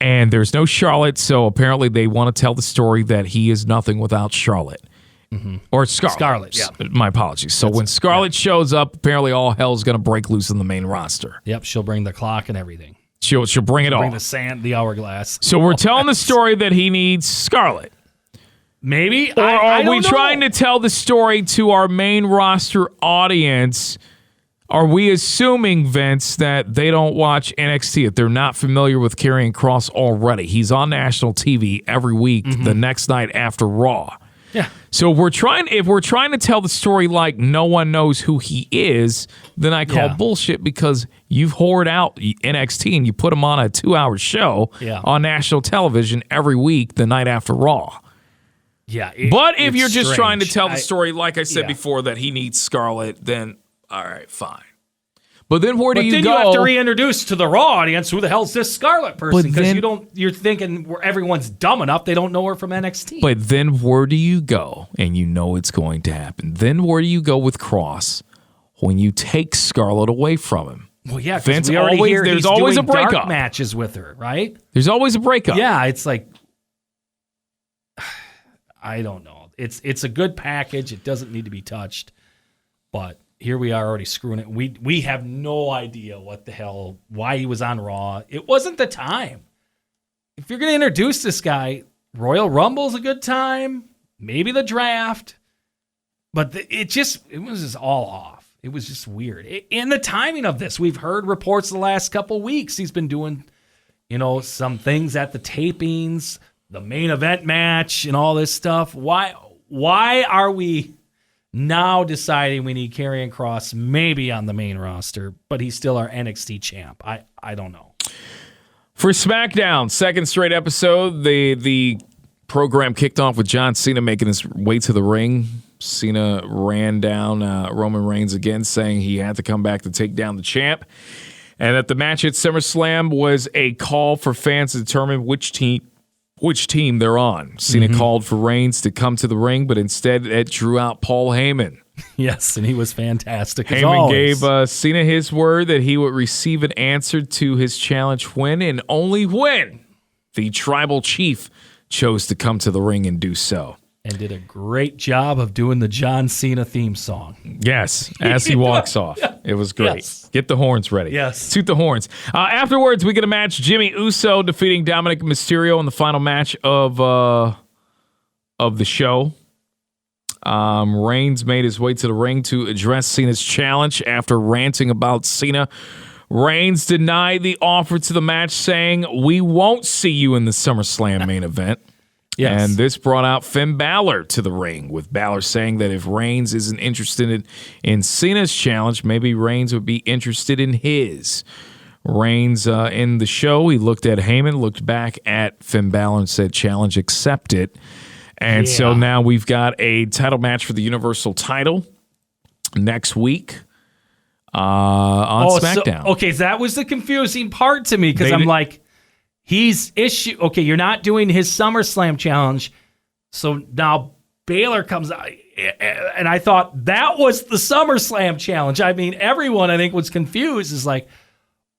And there's no Charlotte, so apparently they want to tell the story that he is nothing without Charlotte. Mm-hmm. Or Scarlett. My apologies. So when Scarlett shows up, apparently all hell's going to break loose in the main roster. Yep, she'll bring the clock and everything. She'll bring it all. Bring the sand, the hourglass. So we're telling the story that he needs Scarlett. Maybe. Or I don't we know. Trying to tell the story to our main roster audience? Are we assuming, Vince, that they don't watch NXT, if they're not familiar with Karrion Kross already? He's on national TV every week, the next night after Raw. Yeah. So if we're trying to tell the story like no one knows who he is, then I call bullshit because you've whored out NXT and you put him on a 2-hour show on national television every week the night after Raw. Yeah, but if you're just trying to tell the story, like I said before, that he needs Scarlett, then all right, fine. But then where do you go? You have to reintroduce to the Raw audience who the hell's this Scarlett person? Because you're thinking where everyone's dumb enough they don't know her from NXT. But then where do you go? And you know it's going to happen. Then where do you go with Kross when you take Scarlett away from him? Well, yeah, because we already hear there's he's always doing a breakup. dark matches with her, right? There's always a breakup. Yeah, it's like I don't know. It's a good package. It doesn't need to be touched. But here we are already screwing it. We have no idea what the hell, why he was on Raw. It wasn't the time. If you're going to introduce this guy, Royal Rumble's a good time. Maybe the draft. But it was just all off. It was just weird. In the timing of this, we've heard reports the last couple weeks. He's been doing, some things at the tapings, the main event match and all this stuff. Why are we now deciding we need Karrion Kross maybe on the main roster, but he's still our NXT champ? I don't know. For SmackDown, second straight episode, the program kicked off with John Cena making his way to the ring. Cena ran down Roman Reigns again, saying he had to come back to take down the champ. And that the match at SummerSlam was a call for fans to determine which team they're on. Cena called for Reigns to come to the ring, but instead it drew out Paul Heyman. Yes, and he was fantastic. Heyman gave Cena his word that he would receive an answer to his challenge when and only when the tribal chief chose to come to the ring and do so. And did a great job of doing the John Cena theme song. Yes, as he walks off. It was great. Yes. Get the horns ready. Yes. Toot the horns. Afterwards, we get a match. Jimmy Uso defeating Dominic Mysterio in the final match of the show. Reigns made his way to the ring to address Cena's challenge after ranting about Cena. Reigns denied the offer to the match, saying, "We won't see you in the SummerSlam main event." Yes. And this brought out Finn Balor to the ring, with Balor saying that if Reigns isn't interested in Cena's challenge, maybe Reigns would be interested in his. Reigns in the show, he looked at Heyman, looked back at Finn Balor and said, challenge accepted. And so now we've got a title match for the Universal title next week on SmackDown. So that was the confusing part to me, because I'm like, okay, you're not doing his SummerSlam challenge, so now Balor comes out, and I thought that was the SummerSlam challenge. I mean, everyone, I think, was confused. It's like,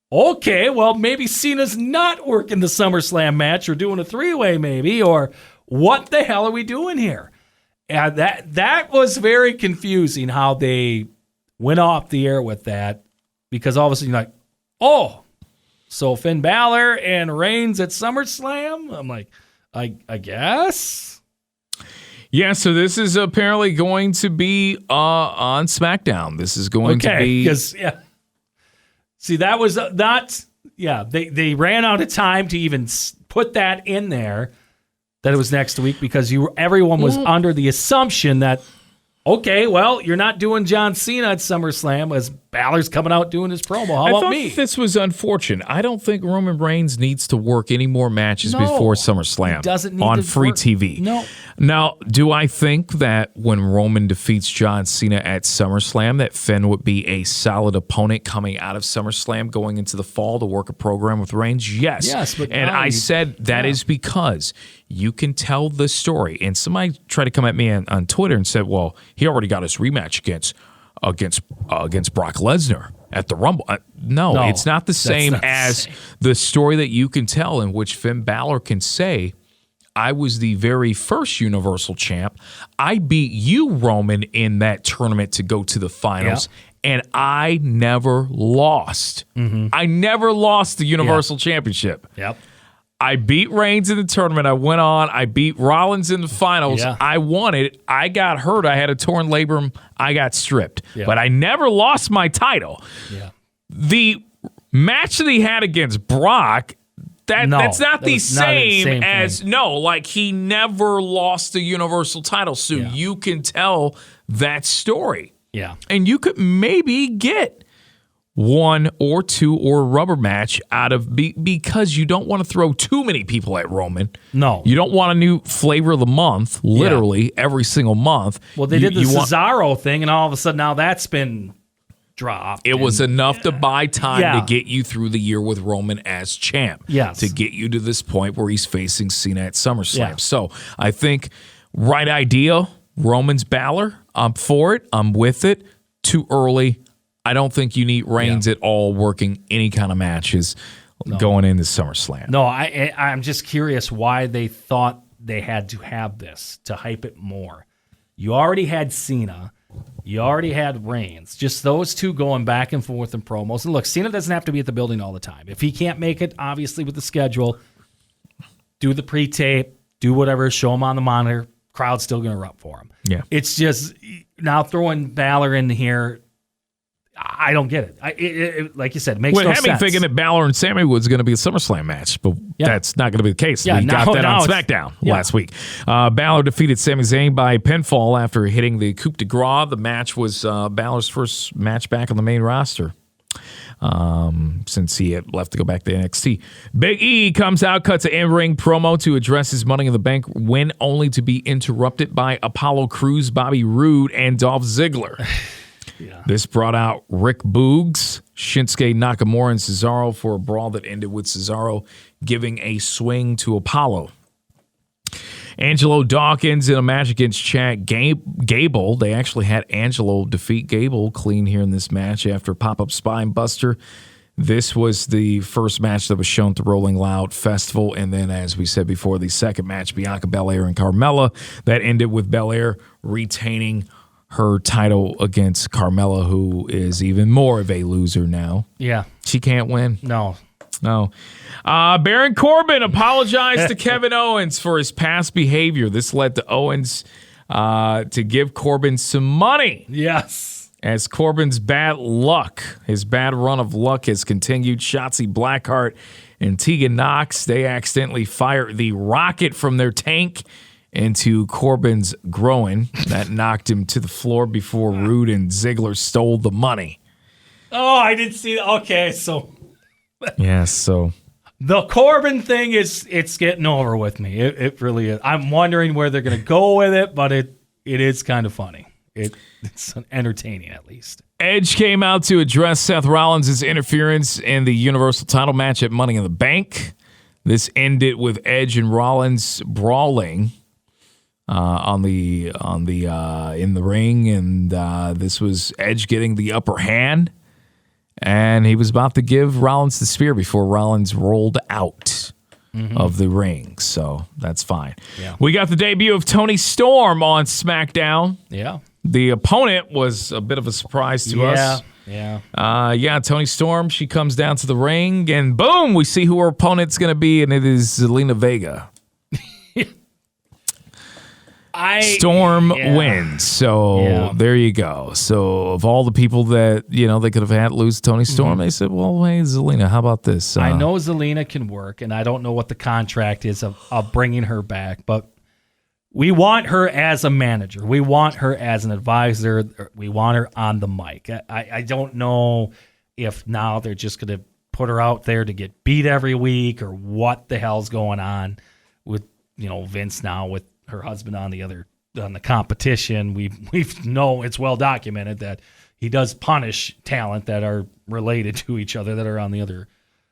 okay, well, maybe Cena's not working the SummerSlam match, or doing a three-way maybe, or what the hell are we doing here? And that was very confusing how they went off the air with that, because all of a sudden you're like, oh, so Finn Balor and Reigns at SummerSlam? I'm like, I guess. Yeah, so this is apparently going to be on SmackDown. This is going to be... because, see, that was not... Yeah, they ran out of time to even put that in there, that it was next week, because everyone was under the assumption that, okay, well, you're not doing John Cena at SummerSlam as Balor's coming out doing his promo. How about me? This was unfortunate. I don't think Roman Reigns needs to work any more matches before SummerSlam. He doesn't need on to free work. TV. No. Now, do I think that when Roman defeats John Cena at SummerSlam, that Finn would be a solid opponent coming out of SummerSlam going into the fall to work a program with Reigns? Yes. But I said that is because you can tell the story. And somebody tried to come at me on Twitter and said, well, he already got his rematch against Brock Lesnar at the Rumble. No, it's not the same as the story that you can tell, in which Finn Balor can say, I was the very first Universal Champ. I beat you, Roman, in that tournament to go to the finals, and I never lost. Mm-hmm. I never lost the Universal Championship. Yep. I beat Reigns in the tournament. I went on. I beat Rollins in the finals. Yeah. I won it. I got hurt. I had a torn labrum. I got stripped. Yeah. But I never lost my title. Yeah. The match that he had against Brock, that's not the same as thing. Like he never lost the Universal title. So you can tell that story. Yeah. And you could maybe get one or two or a rubber match out of because you don't want to throw too many people at Roman. No. You don't want a new flavor of the month, literally every single month. Well, they did the Cesaro thing, and all of a sudden now that's been dropped. It was enough to buy time to get you through the year with Roman as champ. Yes. To get you to this point where he's facing Cena at SummerSlam. Yeah. So I think right idea, Roman's Balor. I'm for it. I'm with it. Too early. I don't think you need Reigns at all working any kind of matches going into SummerSlam. No, I'm just curious why they thought they had to have this to hype it more. You already had Cena. You already had Reigns. Just those two going back and forth in promos. And look, Cena doesn't have to be at the building all the time. If he can't make it, obviously with the schedule, do the pre-tape, do whatever, show him on the monitor. Crowd's still going to erupt for him. Yeah. It's just now throwing Balor in here, I don't get it. It like you said, makes no sense. Thinking that Balor and Sammy was going to be a SummerSlam match, but that's not going to be the case. Yeah, we got that on SmackDown last week. Balor defeated Sami Zayn by pinfall after hitting the coup de grace. The match was Balor's first match back on the main roster since he had left to go back to NXT. Big E comes out, cuts an in-ring promo to address his Money in the Bank win, only to be interrupted by Apollo Crews, Bobby Roode, and Dolph Ziggler. Yeah. This brought out Rick Boogs, Shinsuke Nakamura, and Cesaro for a brawl that ended with Cesaro giving a swing to Apollo. Angelo Dawkins in a match against Chad Gable. They actually had Angelo defeat Gable clean here in this match after pop-up spine buster. This was the first match that was shown at the Rolling Loud Festival. And then, as we said before, the second match, Bianca Belair and Carmella, that ended with Belair retaining her title against Carmella, who is even more of a loser now. Yeah. She can't win. No. Baron Corbin apologized to Kevin Owens for his past behavior. This led to Owens to give Corbin some money. Yes. as Corbin's bad run of luck has continued. Shotzi Blackheart and Tegan Nox, they accidentally fired the rocket from their tank into Corbin's groin. That knocked him to the floor before Rude and Ziggler stole the money. Oh, I didn't see that. Okay, so. Yeah, so. The Corbin thing it's getting over with me. It really is. I'm wondering where they're going to go with it, but it is kind of funny. It's entertaining, at least. Edge came out to address Seth Rollins' interference in the Universal title match at Money in the Bank. This ended with Edge and Rollins brawling in the ring, and this was Edge getting the upper hand, and he was about to give Rollins the spear before Rollins rolled out of the ring. So that's fine. Yeah. We got the debut of Toni Storm on SmackDown. Yeah. The opponent was a bit of a surprise to us. Yeah. Toni Storm, she comes down to the ring, and boom, we see who her opponent's going to be, and it is Zelina Vega. Storm wins. So there you go. So of all the people that, they could have had lose Toni Storm, they said, well, hey, Zelina, how about this? I know Zelina can work, and I don't know what the contract is of bringing her back, but we want her as a manager. We want her as an advisor. We want her on the mic. I don't know if now they're just going to put her out there to get beat every week or what the hell's going on with, Vince now with her husband on the competition. We know it's well documented that he does punish talent that are related to each other that are on the other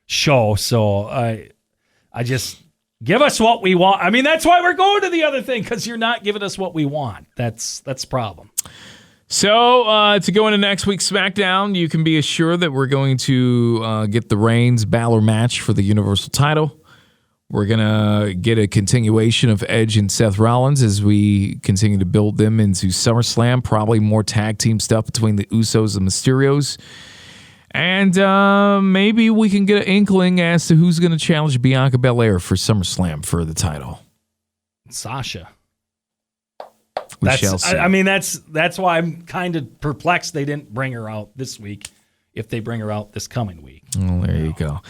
show. So I just give us what we want. I mean, that's why we're going to the other thing, because you're not giving us what we want. That's the problem. So to go into next week's SmackDown, you can be assured that we're going to get the Reigns Balor match for the Universal title. We're going to get a continuation of Edge and Seth Rollins as we continue to build them into SummerSlam. Probably more tag team stuff between the Usos and Mysterios. And maybe we can get an inkling as to who's going to challenge Bianca Belair for SummerSlam for the title. Sasha. We shall see. I mean, that's why I'm kind of perplexed they didn't bring her out this week if they bring her out this coming week. Well, there you go.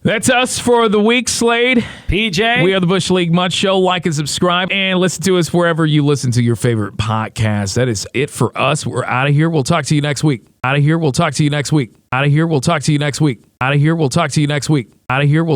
That's us for the week, Slade. PJ. We are the Bush League Mutt Show. Like and subscribe and listen to us wherever you listen to your favorite podcast. That is it for us. We're out of here. We'll talk to you next week. Out of here. We'll talk to you next week. Out of here. We'll talk to you next week. Out of here. We'll talk to you next week. Out of here. We'll